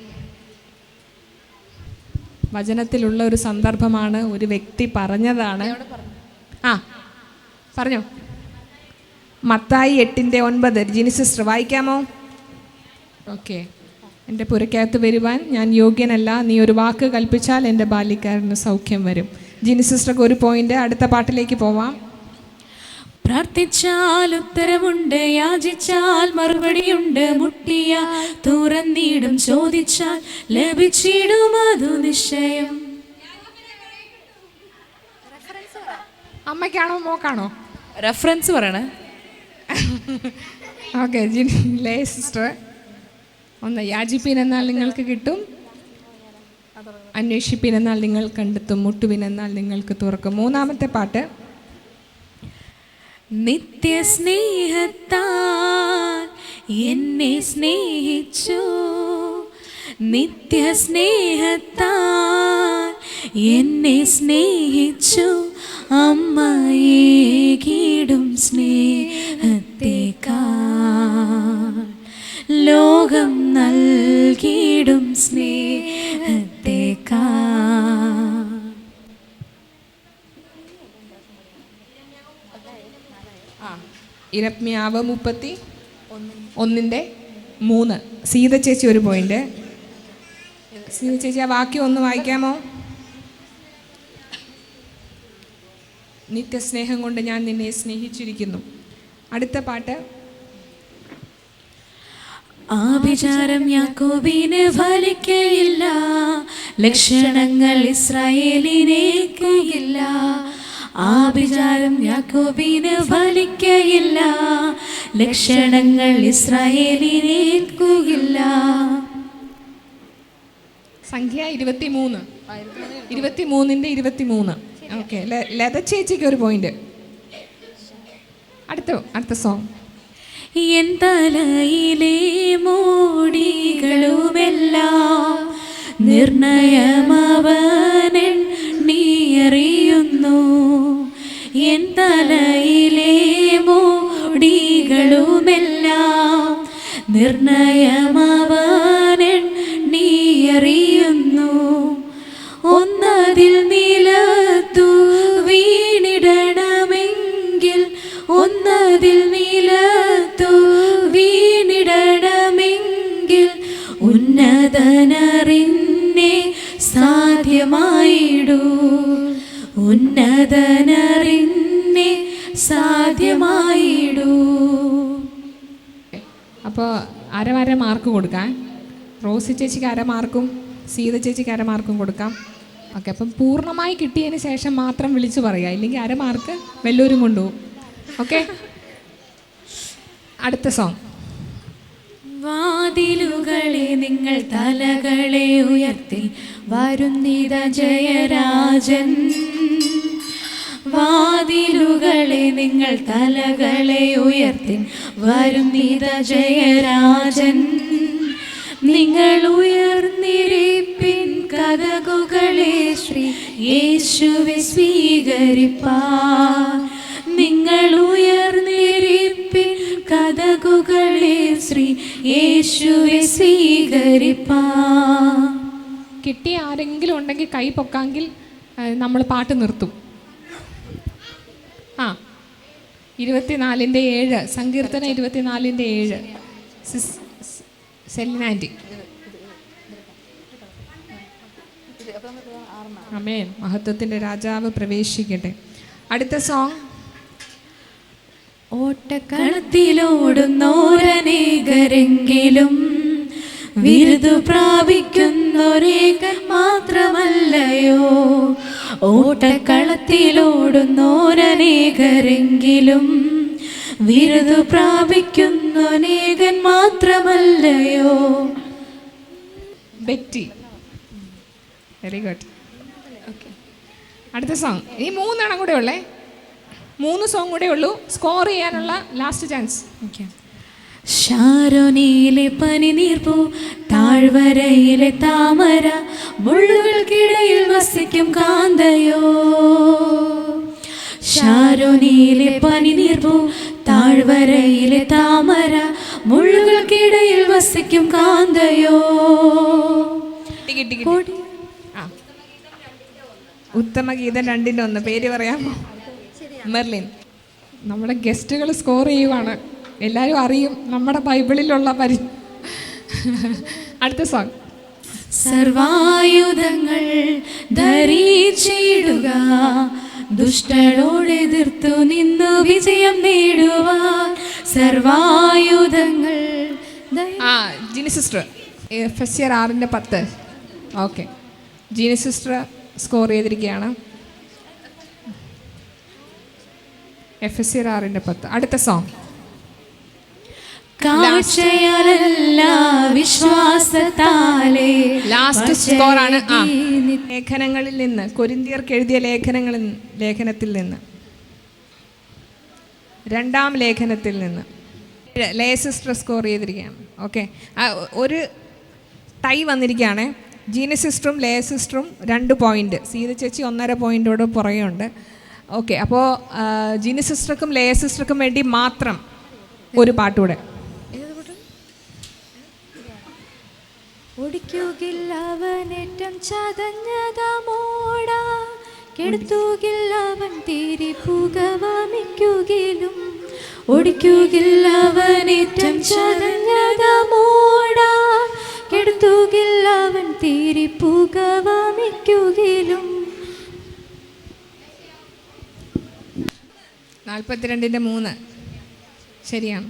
A: വചനത്തിലുള്ള ഒരു സന്ദർഭമാണ്, ഒരു വ്യക്തി പറഞ്ഞതാണ്. ആ പറഞ്ഞോ. മത്തായി 8:9 ജിനി സിസ്റ്റർ വായിക്കാമോ? ഓക്കെ. എൻ്റെ പുരക്കകത്ത് വരുവാൻ ഞാൻ യോഗ്യനല്ല, നീ ഒരു വാക്ക് കൽപ്പിച്ചാൽ എൻ്റെ ബാല്യക്കാരന് സൗഖ്യം വരും. ജിനി സിസ്റ്റർക്ക് ഒരു പോയിന്റ്. അടുത്ത പാട്ടിലേക്ക് പോവാം.
G: പ്രാർത്ഥിച്ചാൽ ഉത്തരമുണ്ട്, യാചിച്ചാൽ മറുപടിയുണ്ട്, മുട്ടിയാൽ തുറന്നിടും, ചോദിച്ചാൽ ലഭിച്ചിടും, അതു നിശ്ചയം.
A: അമ്മയ്ക്കാണോ മോക്കാണോ
G: റെഫറൻസ് പറയണേ?
A: ഓക്കെ, ലേ സിസ്റ്റർ. ഒന്ന്, യാചിപ്പിനെന്നാൽ നിങ്ങൾക്ക് കിട്ടും, അന്വേഷിപ്പിനെന്നാൽ നിങ്ങൾ കണ്ടെത്തും, മുട്ടുവിനെന്നാൽ നിങ്ങൾക്ക് തുറക്കും. മൂന്നാമത്തെ പാട്ട്.
G: നിത്യസ്നേഹത്താൽ എന്നെ സ്നേഹിച്ചു, നിത്യസ്നേഹത്താൽ എന്നെ സ്നേഹിച്ചു, അമ്മയേകിടും സ്നേഹത്തേക്കാൾ ലോകം നൽകിടും സ്നേഹത്തേക്കാൾ.
A: ഇരമ്യാവ് 31:3. സീത ചേച്ചി ഒരു പോയിന്റ്. സീത ചേച്ചി ആ വാക്യം ഒന്ന് വായിക്കാമോ? നിത്യസ്നേഹം കൊണ്ട് ഞാൻ നിന്നെ സ്നേഹിച്ചിരിക്കുന്നു. അടുത്ത പാട്ട്.
G: ആഭിചാരം യാക്കോബിന് ഫലിക്കയില്ല, ലക്ഷണങ്ങൾ ഇസ്രായേലിനേക്കില്ല. ആഭിചാരം യാക്കോബിന് ഫലിക്കയില്ല, ലക്ഷണങ്ങൾ ഇസ്രായേലിനേൽക്കുകയില്ല.
A: സംഖ്യ 23:23. ഓക്കെ, ലത ചേച്ചിക്ക് ഒരു പോയിന്റ്. അടുത്ത സോങ്.
G: എൻ തലയിലെ മോടികളുമെല്ലാം നിർണയമവനെണ്ണിയറിയുന്നു. എൻ തലയിലെ മോടികളുമെല്ലാം നിർണയമവനെണ്ണിയറിയുന്നു. ഒന്നതിൽ നിലത്തു വീണിടണമെങ്കിൽ ഒന്നതിൽ നിലത്തു വീണിടണമെങ്കിൽ ഉന്നതനറിന്നെ സാധ്യമായിടൂ. ഉന്നതനറിന്നെ സാധ്യമായിടൂ.
A: അപ്പോൾ അര മാർക്ക് കൊടുക്കാൻ. റോസി ചേച്ചിക്ക് 1/2 മാർക്കും സീത ചേച്ചിക്ക് 1/2 മാർക്കും കൊടുക്കാം. ഓക്കെ, അപ്പം പൂർണ്ണമായി കിട്ടിയതിന് ശേഷം മാത്രം വിളിച്ചു പറയുക, ഇല്ലെങ്കിൽ 1/2 മാർക്ക് വല്ലവരും കൊണ്ടുപോകും. ഓക്കെ, അടുത്ത സോങ്.
G: വാതിലുകളെ നിങ്ങൾ തലകളെ ഉയർത്തി വരുന്നിത ജയരാജൻ. വാതിലുകളെ നിങ്ങൾ തലകളെ ഉയർത്തി വരുന്നിത ജയരാജൻ. നിങ്ങൾ ഉയർന്നിരിപ്പിൻ കതകുകളെ ശ്രീ യേശുവെ സ്വീകരിപ്പാൻ. നിങ്ങൾ ഉയർന്നിരിപ്പിൻ കതകുകളെ ശ്രീ യേശുവെ സ്വീകരിപ്പാൻ.
A: കിട്ടിയ ആരെങ്കിലും ഉണ്ടെങ്കിൽ കൈ പൊക്കാമെങ്കിൽ നമ്മൾ പാട്ട് നിർത്തും. 24:7 സങ്കീർത്തനം 24:7 സെലിനാൻറ്റി. ആമേൻ. മഹത്വത്തിൻ്റെ രാജാവ് പ്രവേശിക്കട്ടെ. അടുത്ത സോങ്.
G: ഓട്ടക്കളത്തിലോടുന്നോരനേകരെങ്കിലും വിരുദു പ്രാപിക്കുന്നൊരേകൻ മാത്രമല്ലയോ. ഓട്ടക്കളത്തിലോടുന്നോരനേകരെങ്കിലും വിരുദു പ്രാപിക്കുന്നൊരേകൻ മാത്രമല്ലയോ.
A: ബെറ്റി. Very good. ഓക്കെ, അടുത്ത സോങ്. ഈ 3 എണ്ണം കൂടെ ഉള്ളേ, 3 സോങ് കൂടെ ഉള്ളൂ. സ്കോർ ചെയ്യാനുള്ള ലാസ്റ്റ് ചാൻസ്. ഓക്കെ.
G: ശാരോനിയിലെ പനിനീർപ്പൂ, താഴ്വരയിലെ താമര, മുള്ളുകൾക്കിടയിൽ വസിക്കും കാന്തയോ. ശാരോനിയിലെ പനിനീർപ്പൂ, താഴ്വരയിലെ താമര, മുള്ളുകൾക്കിടയിൽ വസിക്കും കാന്തയോ.
A: ഉത്തമഗീതം 2-1 പേര് പറയാമോ? മെർലിൻ. നമ്മുടെ ഗസ്റ്റുകൾ സ്കോർ ചെയ്യുവാണ്, എല്ലാവരും അറിയും നമ്മുടെ ബൈബിളിലുള്ള അടുത്ത സോങ്.
G: സർവായുധങ്ങൾ ധരിച്ചിടുക, ദുഷ്ടനോടെതിർത്തു നിന്നു വിജയം നേടുവാൻ. സർവായുധങ്ങൾ.
A: Jini sister FSR 6:10. Okay, Jini sister score ചെയ്തിരിക്കുകയാണ്. FSR 6:10. അടുത്ത സോങ്.
G: വിശ്വാസത്താലേ.
A: ലാസ്റ്റ് സ്കോറാണ്. ലേഖനങ്ങളിൽ നിന്ന്, കൊരിന്ത്യർക്ക് എഴുതിയ ലേഖനത്തിൽ നിന്ന്, 2-ാം ലേഖനത്തിൽ നിന്ന് ലേ സിസ്റ്റർ സ്കോർ ചെയ്തിരിക്കുകയാണ്. ഓക്കെ, ഒരു ടൈ വന്നിരിക്കുകയാണ്. ജീനി സിസ്റ്ററും ലേ സിസ്റ്ററും 2 പോയിന്റ്, സീത ചേച്ചി 1.5 പോയിന്റോട് പുറകെയുണ്ട്. ഓക്കെ, അപ്പോൾ ജീനി സിസ്റ്റർക്കും ലേ സിസ്റ്റർക്കും വേണ്ടി മാത്രം ഒരു പാട്ടുകൂടെ.
G: ഒടിക്കുകില്ലവനേറ്റം ചതഞ്ഞതമോട, കെടുത്തുകില്ലവൻ തീരി പുകവമിക്കുകിലും. ഒടിക്കുകില്ലവനേറ്റം ചതഞ്ഞതമോട, കെടുത്തുകില്ലവൻ തീരി പുകവമിക്കുകിലും.
A: 42-3 ശരിയാണ്.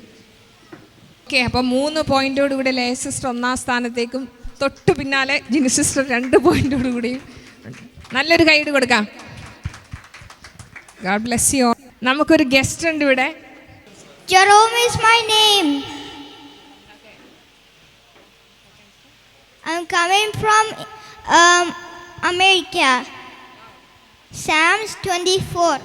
A: ഓക്കെ, അപ്പോൾ 3 പോയിന്റോടുകൂടി ലേ സിസ്റ്റർ 1-ാം സ്ഥാനത്തേക്കും തൊട്ട് പിന്നാലെ ജിനി സിസ്റ്റർ 2 പോയിന്റോടുകൂടിയും. നല്ലൊരു കൈയ്യടി കൊടുക്കാം. God bless you. നമുക്കൊരു ഗസ്റ്റ് ഉണ്ട് ഇവിടെ.
C: Jerome is my name. I'm coming from America. Psalms 24.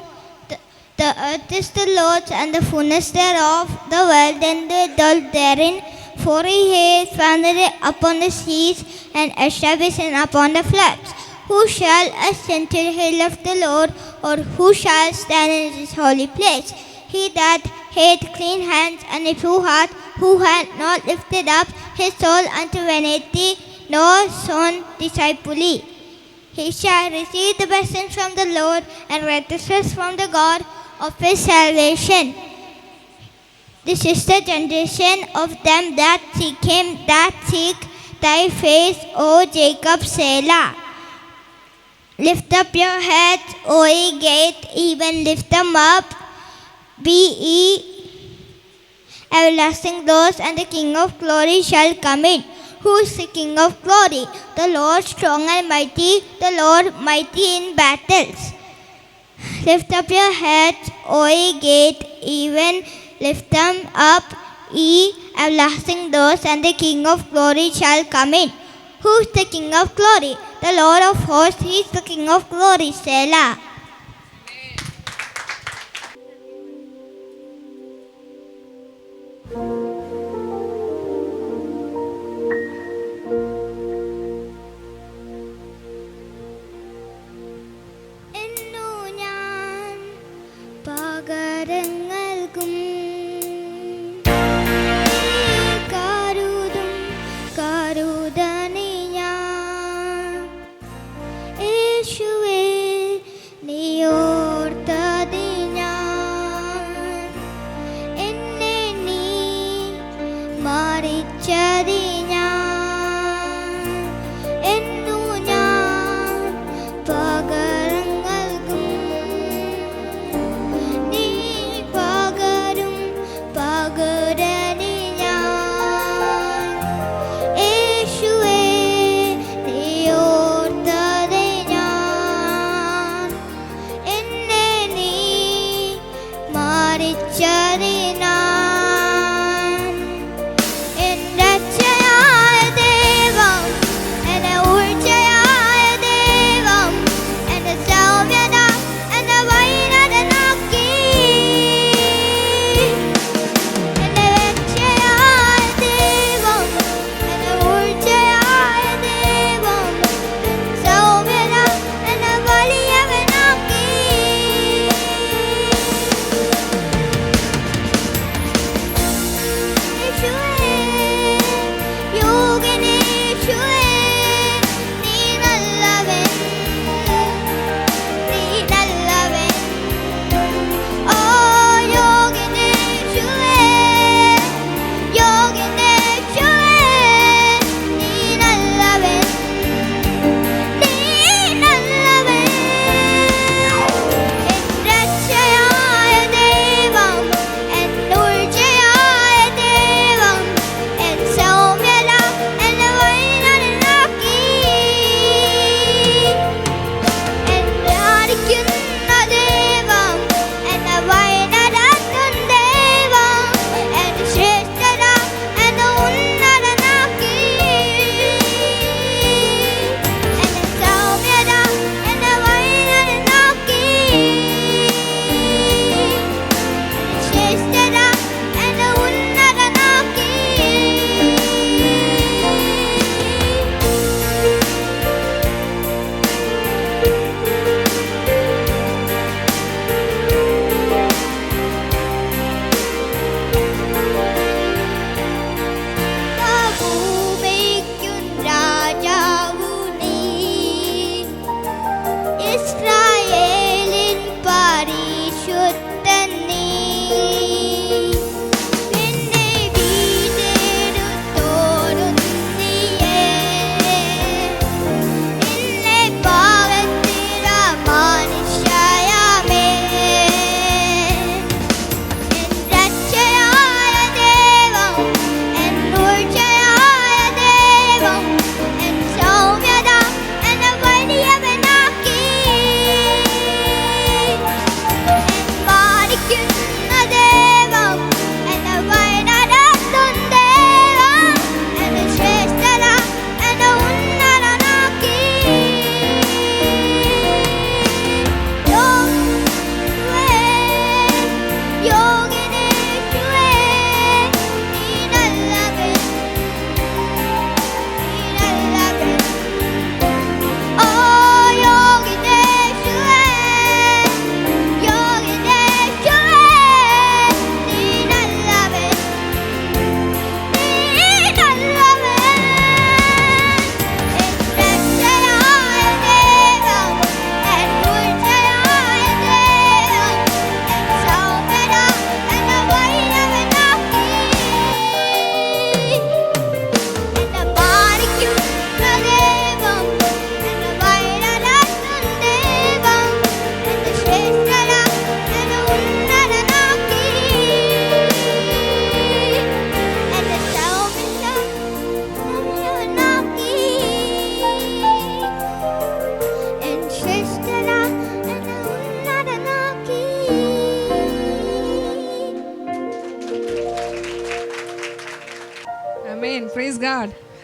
C: The earth is the Lord's and the fullness thereof, the world and they dwell therein. For he hath founded it upon the seas and established it upon the floods. Who shall ascend to the hill of the Lord, or who shall stand in his holy place? He that hath clean hands and a true heart, who hath not lifted up his soul unto vanity, nor sown deceitfully. He shall receive the blessings from the Lord, and righteousness from the God of his salvation. This is the generation of them that seek him, that seek thy face, O Jacob, Selah. Lift up your heads, O ye gate, even lift them up, be ye everlasting doors, and the King of glory shall come in. Who is the King of glory? The Lord strong and mighty, the Lord mighty in battles. Lift up your heads, O ye gate, even lift them up, ye everlasting doors, and the King of glory shall come in. Who is the King of glory? The Lord of hosts, he is the King of glory. Selah.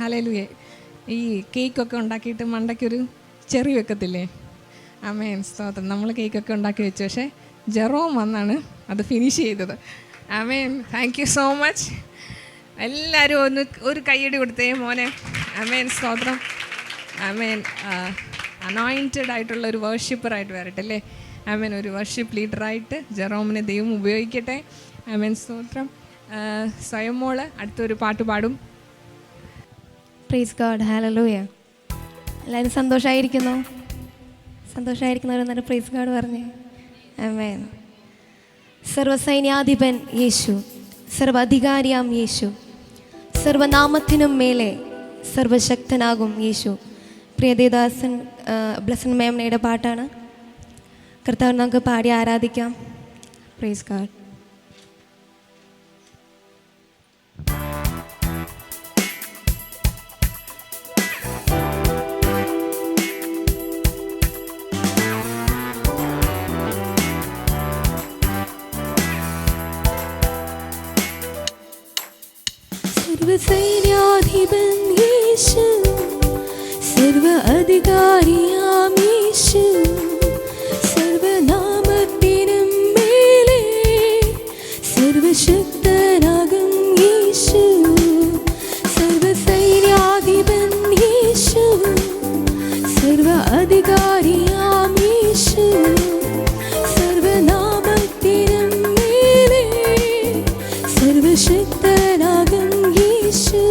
A: Hallelujah. ഈ കേക്കൊക്കെ ഉണ്ടാക്കിയിട്ട് മണ്ടയ്ക്കൊരു ചെറി വെക്കത്തില്ലേ? ആമേൻ, സ്തോത്രം. നമ്മൾ കേക്കൊക്കെ ഉണ്ടാക്കി വെച്ചു, പക്ഷേ ജെറോം വന്നാണ് അത് ഫിനിഷ് ചെയ്തത്. ആമേൻ, താങ്ക് യു സോ മച്ച്. എല്ലാവരും ഒന്ന് ഒരു കയ്യടി കൊടുത്തേ മോനെ. ആമേൻ, സ്തോത്രം. ആമേൻ. അനോയിൻറ്റഡ് ആയിട്ടുള്ള ഒരു വർഷിപ്പറായിട്ട് വരട്ടെ അല്ലേ? ആമേൻ. ഒരു വർഷിപ്പ് ലീഡറായിട്ട് ജെറോമിനെ ദൈവം ഉപയോഗിക്കട്ടെ. ആമേൻ, സ്തോത്രം. സ്വയം മോള് അടുത്തൊരു പാട്ട് പാടും.
K: Praise God, hallelujah. എല്ലാവരും സന്തോഷമായിരിക്കുന്നവരെന്നൊരു പ്രൈസ് ഗോഡ് പറഞ്ഞേ. ആമേൻ. സർവസൈന്യാധിപൻ യേശു, സർവ്വാധികാരിയാം യേശു, സർവനാമത്തിനും മേലെ സർവശക്തനാകും യേശു. പ്രിയ ദേവദാസൻ ബ്ലെസൻ മേമനയുടെ പാട്ടാണ്. കർത്താവ് നമുക്ക് പാടി ആരാധിക്കാം. Praise God. സർവസൈന്യാധിപൻ യേശു, സർവ അധികാരിയാം യേശു, സർവനാമത്തിനും മേലെ സർവശക്തനാകും യേശു. സർവസൈന്യാധിപൻ യേശു, സർവ അധികാരിയാം യേശു, സർവനാമത്തിനും മേലെ സർവശക്തനാകും യേശു.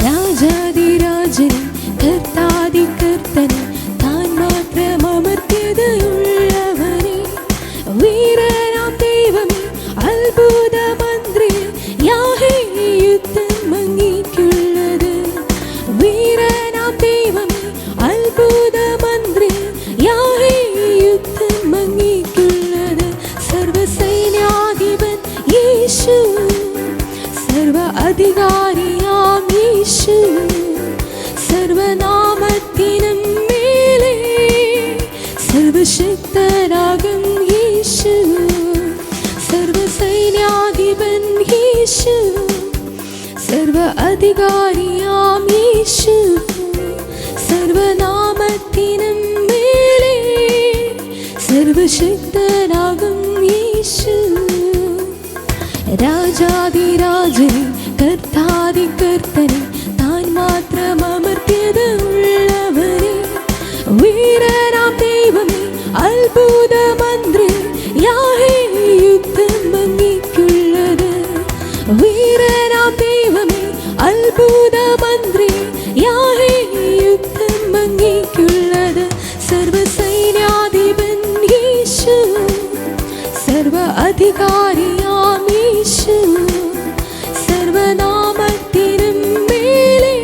K: രാജാതിരാജനും കർത്താതികർത്തനും താൻ മാത്രം അമർത്യതയുള്ളവനെ, വീരനാം ദൈവമേ അത്ഭുത മന്ത്രി യാഹേ യുദ്ധം അങ്ങേക്കുള്ളത്. വീരനാം ദൈവമേ അത്ഭുത മന്ത്രി യാഹേ യുദ്ധം അങ്ങേക്കുള്ളത്. സർവസൈന്യാധിപൻ യേശു, സർവ അധികാരിയാം യേശു, സർവനാമത്തിനും മേലെ സർവശക്തനാകും യേശു. സർവസൈന്യാധിപൻ യേശു, സർവ അധികാരിയാം യേശു, സർവനാമത്തിനും മേലെ സർവശക്തനാകും യേശു. രാജാതിരാജനെ കർത്താതികർത്തനെ താൻ മാത്രം അമർത്യതയുള്ളവനെ, വീരനാം ദൈവമേ അത്ഭുത മന്ത്രി യാഹേ യുദ്ധം അങ്ങേക്കുള്ളത്. വീരനാം ദൈവമേ അത്ഭുത മന്ത്രി യാഹേ യുദ്ധം അങ്ങേക്കുള്ളത്. സർവസൈന്യാധിപൻ യേശു, സർവ അധികാരിയാം യേശു, സർവനാമത്തിനും മേലെ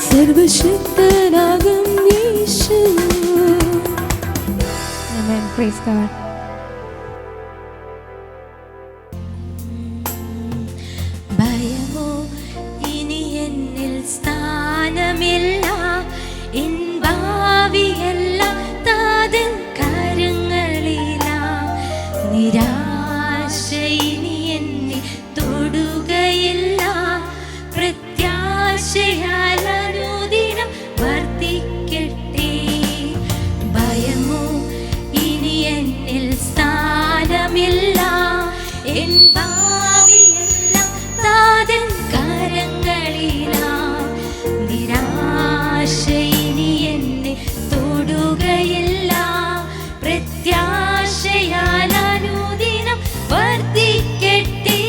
K: സർവശക്തനാകും യേശു. ആമേൻ. Praise God.
L: ഭയമോ ഇനി എന്നിൽ സ്ഥാനമില്ല, എൻ ഭാവിയെല്ലാം താതൻ കരങ്ങളിലാ. നിരാശ ഇനി എന്നെ തൊടുകയില്ല, പ്രത്യാശയാൽ അനുദിനം വർദ്ധിക്കട്ടെ. ഭയമോ ഇനി എന്നിൽ സ്ഥാനമില്ല, എൻ ഭാവിയെല്ലാം താതൻ കരങ്ങളിലാ. നിരാശ ഇനി എന്നെ തൊടുകയില്ല, പ്രത്യാശയാൽ അനുദിനം വർദ്ധിക്കട്ടെ.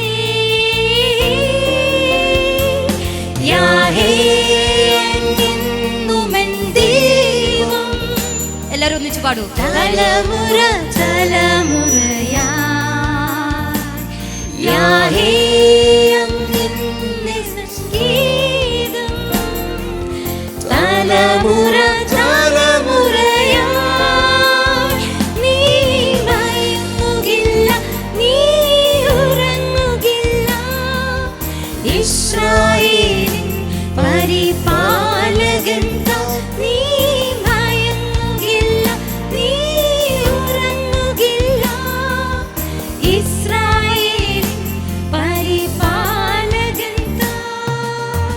L: യാഹേ എന്നെന്നുമെൻ ദൈവം. എല്ലാവരും ഒന്നിച്ച് പാടൂ. തലമുറ തലമുറയാ യാഹേ അങ്ങെന്നെ സംഗീതം. തലമുറ തലമുറയാ നീ മയങ്ങുകില്ല, നീ ഉറങ്ങുകില്ല. ഇസ്രായേലിൻ പരിപാലകൻ താൻ, നീ മയങ്ങുകില്ല, നീ ഉറങ്ങുകില്ല. ഇസ്രായേലിൻ പരിപാലകൻ താൻ.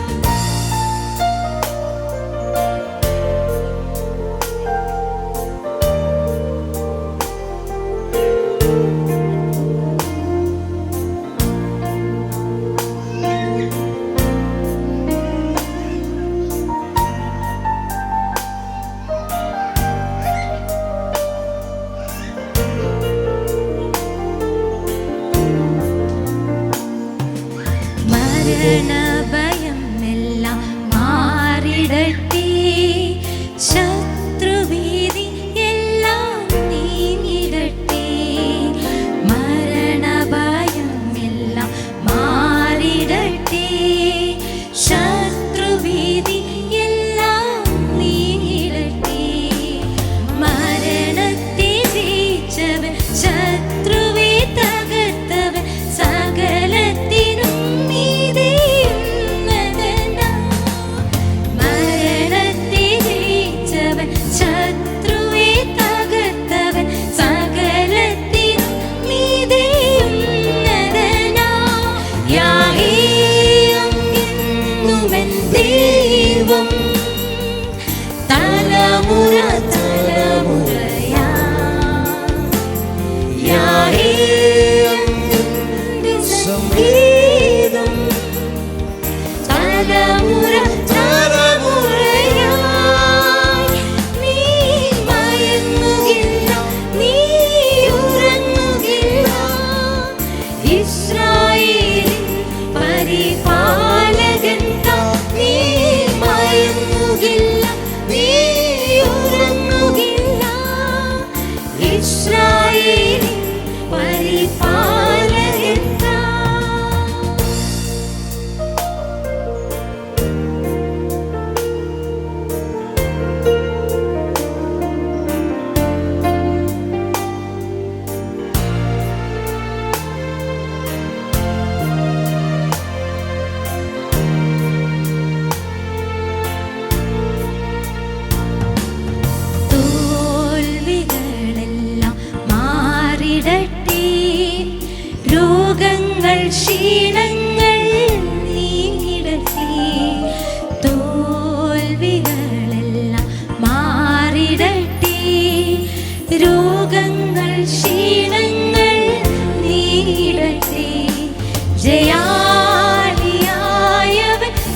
L: തലമുറ തലമുറയാ യാഹേ അങ്ങയുടെ സംഗീതം തലമുറ തലമുറയായി നീ മയങ്ങുകില്ല നീ ഉറങ്ങുകില്ല ഇസ്രായേലിൻ പരിപാലകൻ നീ മയങ്ങുകില്ല നീ ഉറങ്ങുകില്ല ഇസ്രായേലിൻ പരിപാലകൻ തോൽവികളെല്ലാം മാറിടട്ടെ രോഗങ്ങൾ ക്ഷീണങ്ങൾ നീങ്ങിടട്ടെ തോൽവികളെല്ലാം മാറിടട്ടെ രോഗങ്ങൾ ക്ഷീണങ്ങൾ നീങ്ങിടട്ടെ ജയാളിയായവൻ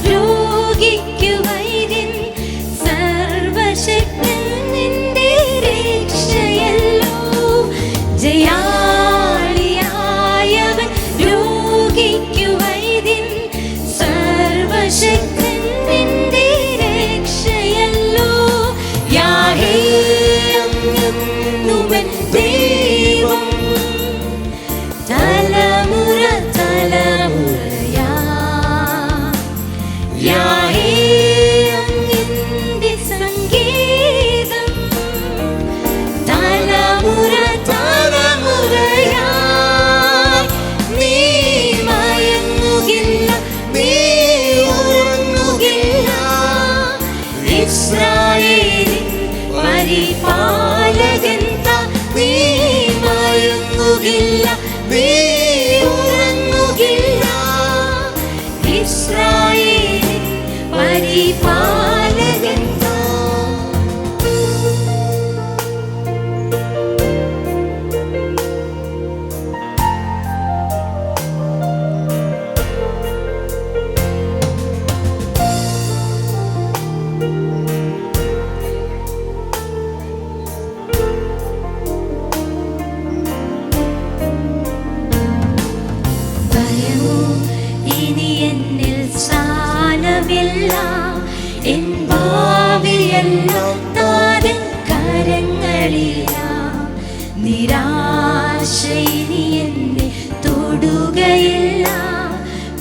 L: രോഗിക്കു വൈദ്യൻ സർവശക്തൻ നിന്റെ രക്ഷയല്ലോ ജയാളിയായവൻ രോഗിക്കു വൈദ്യൻ സർവശക്തൻ നിന്റെ രക്ഷയല്ലോ യാഹേ അങ്ങുവൻ ദൈവം തലമുറ തലമുറയാ യാഹേ അങ്ങയുടെ സംഗീതം തലമുറ തലമുറയാ നീ മയങ്ങുകില്ല നീ ഉറങ്ങുകില്ല ഇസ്രായേലിൻ പരിപാലകൻ നീ മയങ്ങുകില്ല നീ ഉറങ്ങുകില്ല ഇസ്രായേലിൻ പരിപാലകൻ ഭയമോ ഇനി എന്നിൽ സ്ഥാനമില്ല എൻ ഭാവിയെല്ലാം താരൻ കരങ്ങളില നിരാശ ഇനി എന്നെ തൊടുകയില്ല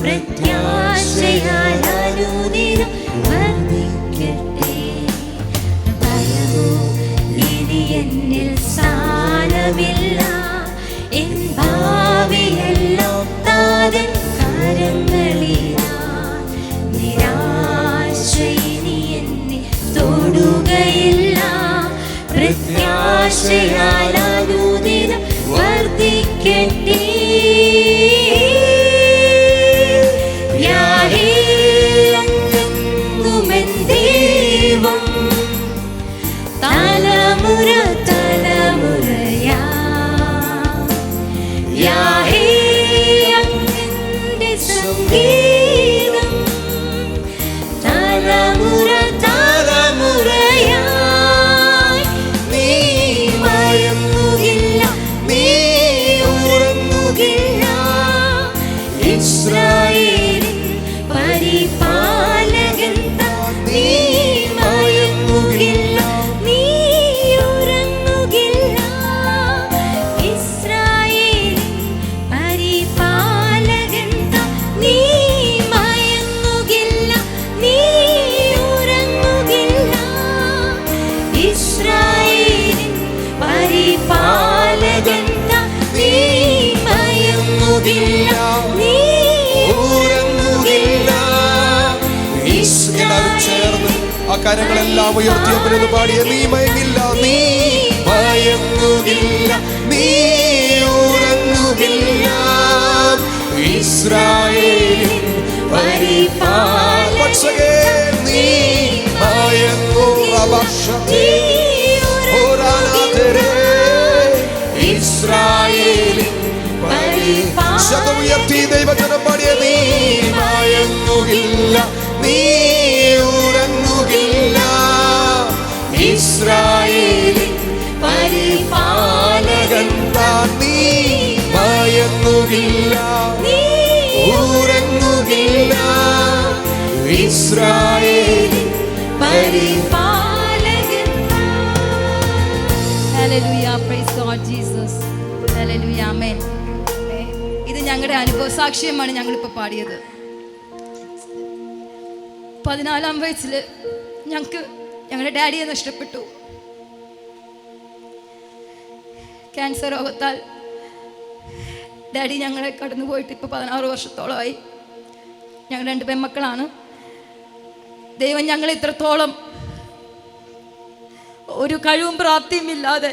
L: പ്രത്യാശയാൽ അനുദിനം വർദ്ധിക്കട്ടെ ഭയമോ ഇനി എന്നിൽ സ്ഥാനമില്ല എൻ ഭാവിയെല്ലാം താരൻ കരങ്ങളില നിരാശ ഇനി എന്നെ തൊടുകയില്ല പ്രത്യാശയാൽ അനുദിനം വർദ്ധിക്കട്ടെ യാഹേ അങ്ങുവൻ ദൈവം തലമുറ തലമുറയാ യാഹേ അങ്ങയുടെ സംഗീതം തലമുറ തലമുറയായി നീ മയങ്ങുകില്ല നീ ഉറങ്ങുകില്ല ഇസ്രായേലിൻ പരിപാലകൻ നീ മയങ്ങുകില്ല നീ ഉറങ്ങുകില്ല ഇസ്രായേലിൻ പരിപാലകൻ നീ മയങ്ങുകില്ല നീ ഉറങ്ങുകില്ല ഇസ്രായേലിൻ പരിപാലകൻ നീ മയങ്ങുകില്ല നീ ഉറങ്ങുകില്ല
M: ചേർന്ന് ആ കരങ്ങളെല്ലാം ഉയർത്തിയപ്പോഴെന്ന് പാടിയ നീ മയങ്ങില്ല നീ മയങ്ങുകില്ല നീ ഉറങ്ങുകില്ല ഇസ്രായേലിൻ പരിപാലകൻ നീ മയങ്ങുകില്ല ഇസ്രായേലിൻ ശബ്ദമുയർത്തി ദൈവജനം പാടിയ നീ മയങ്ങുകില്ല, നീ ഉറങ്ങുകില്ല. ഇസ്രായേലിൻ പരിപാലകൻ താൻ, നീ മയങ്ങുകില്ല, ഉറങ്ങുകില്ല. ഇസ്രായേലിൻ പരിപാലകൻ.
B: ഹല്ലേലൂയ, പ്രൈസ് ഗോഡ് ജീസസ്. ഹല്ലേലൂയ, ആമേൻ. ഇത് ഞങ്ങളുടെ അനുഭവ സാക്ഷ്യമാണ് ഞങ്ങളിപ്പോൾ പാടിയത്. 14-ാം വയസ്സിൽ ഞങ്ങൾക്ക് ഞങ്ങളുടെ ഡാഡിയെ നഷ്ടപ്പെട്ടു. ക്യാൻസർ രോഗത്താൽ ഡാഡി ഞങ്ങളെ കടന്നുപോയിട്ട് ഇപ്പോൾ 16 വർഷത്തോളമായി. ഞങ്ങൾ 2 പെൺമക്കളാണ്. ദൈവം ഞങ്ങളെ ഇത്രത്തോളം ഒരു കഴിവും പ്രാപ്തിയും ഇല്ലാതെ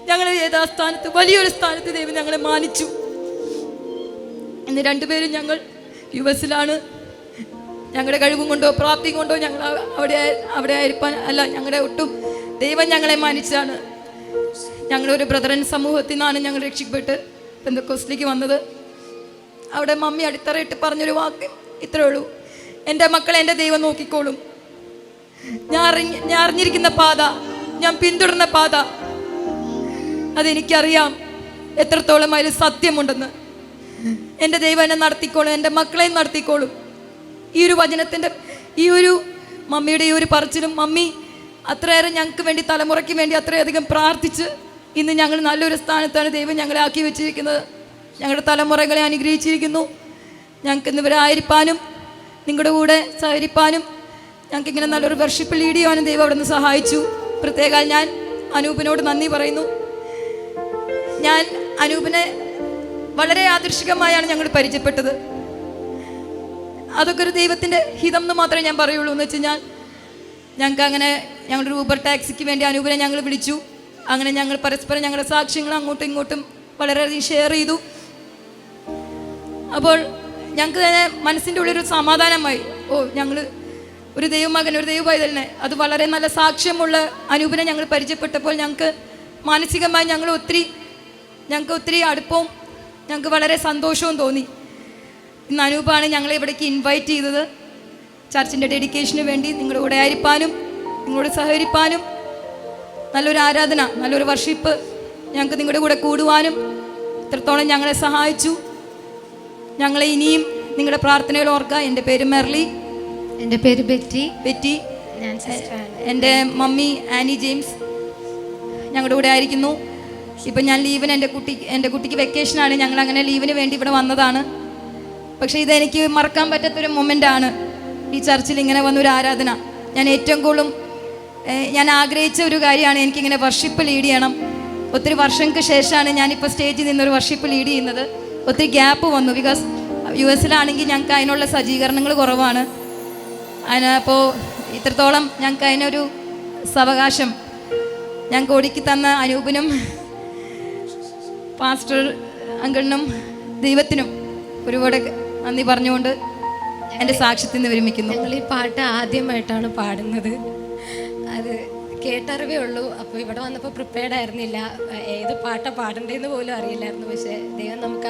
B: ഞങ്ങളെ യഥാസ്ഥാനത്ത്, വലിയൊരു സ്ഥാനത്ത് ദൈവം ഞങ്ങളെ മാനിച്ചു. ഇന്ന് 2 പേരും ഞങ്ങൾ US-ലാണ്. ഞങ്ങളുടെ കഴിവും കൊണ്ടോ പ്രാപ്തിയും കൊണ്ടോ ഞങ്ങൾ അവിടെ ആയിരിക്കാൻ അല്ല, ഞങ്ങളുടെ ഒട്ടും ദൈവം ഞങ്ങളെ മാനിച്ചതാണ്. ഞങ്ങളൊരു ബ്രദറൻ സമൂഹത്തിൽ നിന്നാണ് ഞങ്ങൾ രക്ഷപ്പെട്ട് പെന്തക്കോസ്തിലേക്ക് വന്നത്. അവിടെ മമ്മി അടിത്തറയിട്ട് പറഞ്ഞൊരു വാക്ക് ഇത്രേ ഉള്ളൂ: എൻ്റെ മക്കളെ എൻ്റെ ദൈവം നോക്കിക്കോളും. ഞാൻ അറിഞ്ഞിരിക്കുന്ന പാത, ഞാൻ പിന്തുടർന്ന പാത, അതെനിക്കറിയാം എത്രത്തോളം അതിൽ സത്യമുണ്ടെന്ന്. എൻ്റെ ദൈവം എന്നെ നടത്തിക്കോളും, എൻ്റെ മക്കളെയും നടത്തിക്കോളും. ഈ ഒരു വചനത്തിൻ്റെ, ഈ ഒരു മമ്മിയുടെ ഈ ഒരു പറച്ചിലും, മമ്മി അത്രയേറെ ഞങ്ങൾക്ക് വേണ്ടി, തലമുറയ്ക്ക് വേണ്ടി അത്രയധികം പ്രാർത്ഥിച്ച് ഇന്ന് ഞങ്ങൾ നല്ലൊരു സ്ഥാനത്താണ് ദൈവം ഞങ്ങളെ ആക്കി വെച്ചിരിക്കുന്നത്. ഞങ്ങളുടെ തലമുറകളെ അനുഗ്രഹിച്ചിരിക്കുന്നു. ഞങ്ങൾക്ക് ഇന്നിവരായിരിക്കാനും നിങ്ങളുടെ കൂടെ സഹകരിപ്പാനും ഞങ്ങൾക്കിങ്ങനെ നല്ലൊരു വർഷിപ്പ് ലീഡ് ചെയ്യാനും ദൈവം അവിടെ നിന്ന് സഹായിച്ചു. പ്രത്യേകം ഞാൻ അനൂപിനോട് നന്ദി പറയുന്നു. ഞാൻ അനൂപിനെ വളരെ യാദൃശ്ചികമായാണ് ഞങ്ങൾ പരിചയപ്പെട്ടത്. അതൊക്കെ ഒരു ദൈവത്തിൻ്റെ ഹിതം എന്ന് മാത്രമേ ഞാൻ പറയുള്ളൂ. എന്ന് വെച്ച് കഴിഞ്ഞാൽ ഞങ്ങൾക്ക് അങ്ങനെ ഞങ്ങളുടെ ഊബർ ടാക്സിക്ക് വേണ്ടി അനൂപിനെ ഞങ്ങൾ വിളിച്ചു. അങ്ങനെ ഞങ്ങൾ പരസ്പരം ഞങ്ങളുടെ സാക്ഷ്യങ്ങൾ അങ്ങോട്ടും ഇങ്ങോട്ടും വളരെയധികം ഷെയർ ചെയ്തു. അപ്പോൾ ഞങ്ങൾക്ക് തന്നെ മനസ്സിൻ്റെ ഉള്ളിലൊരു സമാധാനമായി. ഞങ്ങൾ ഒരു ദൈവമകൻ, ഒരു ദൈവ പൈതലിനെ, അത് വളരെ നല്ല സാക്ഷ്യമുള്ള അനൂപിനെ ഞങ്ങൾ പരിചയപ്പെട്ടപ്പോൾ ഞങ്ങൾക്ക് മാനസികമായി ഞങ്ങൾക്ക് ഒത്തിരി അടുപ്പവും ഞങ്ങൾക്ക് വളരെ സന്തോഷവും തോന്നി. ഇന്ന് അനൂപാണ് ഞങ്ങളെ ഇവിടേക്ക് ഇൻവൈറ്റ് ചെയ്തത്. ചർച്ചിൻ്റെ ഡെഡിക്കേഷന് വേണ്ടി നിങ്ങളുടെ കൂടെ ആയിരിക്കാനും നിങ്ങളോട് സഹകരിപ്പാനും നല്ലൊരു ആരാധന, നല്ലൊരു വർഷിപ്പ് ഞങ്ങൾക്ക് നിങ്ങളുടെ കൂടെ കൂടുവാനും ഇത്രത്തോളം ഞങ്ങളെ സഹായിച്ചു. ഞങ്ങളെ ഇനിയും നിങ്ങളുടെ പ്രാർത്ഥനയിൽ ഓർക്കുക. എൻ്റെ പേര് മെർലി.
F: എൻ്റെ പേര് ബെറ്റി.
B: എൻ്റെ മമ്മി ആനി ജെയിംസ് ഞങ്ങളുടെ കൂടെ ആയിരിക്കുന്നു. ഇപ്പം ഞാൻ ലീവിന്, എൻ്റെ കുട്ടിക്ക് വെക്കേഷനാണ്. ഞങ്ങൾ അങ്ങനെ ലീവിന് വേണ്ടി ഇവിടെ വന്നതാണ്. പക്ഷേ ഇതെനിക്ക് മറക്കാൻ പറ്റാത്തൊരു മൊമെൻ്റാണ് ഈ ചർച്ചിൽ ഇങ്ങനെ വന്നൊരു ആരാധന. ഞാൻ ഏറ്റവും കൂടുതലും ഞാൻ ആഗ്രഹിച്ച ഒരു കാര്യമാണ് എനിക്കിങ്ങനെ വർഷിപ്പ് ലീഡ് ചെയ്യണം. ഒത്തിരി വർഷങ്ങൾക്ക് ശേഷമാണ് ഞാനിപ്പോൾ സ്റ്റേജിൽ നിന്നൊരു വർഷിപ്പ് ലീഡ് ചെയ്യുന്നത്. ഒത്തിരി ഗ്യാപ്പ് വന്നു. ബിക്കോസ് US-ലാണെങ്കിൽ ഞങ്ങൾക്ക് അതിനുള്ള സജ്ജീകരണങ്ങൾ കുറവാണ്. അപ്പോൾ ഇത്രത്തോളം ഞങ്ങൾക്ക് അതിനൊരു സാവകാശം ഞങ്ങൾക്ക് ഒരുക്കി തന്ന അനൂപിനും പാസ്റ്റർ അങ്കിളിനും ദൈവത്തിനും ഒരുപാട് നന്ദി പറഞ്ഞുകൊണ്ട് എൻ്റെ സാക്ഷ്യത്തിൽ നിന്ന് വിരമിക്കുന്നു.
F: ഞങ്ങൾ ഈ പാട്ട് ആദ്യമായിട്ടാണ് പാടുന്നത്. അത് കേട്ടറിവേ ഉള്ളൂ. അപ്പോൾ ഇവിടെ വന്നപ്പോൾ പ്രിപ്പയർഡ് ആയിരുന്നില്ല. ഏത് പാട്ടാണ് പാടേണ്ടതെന്ന് പോലും അറിയില്ലായിരുന്നു. പക്ഷേ ദൈവം നമുക്ക്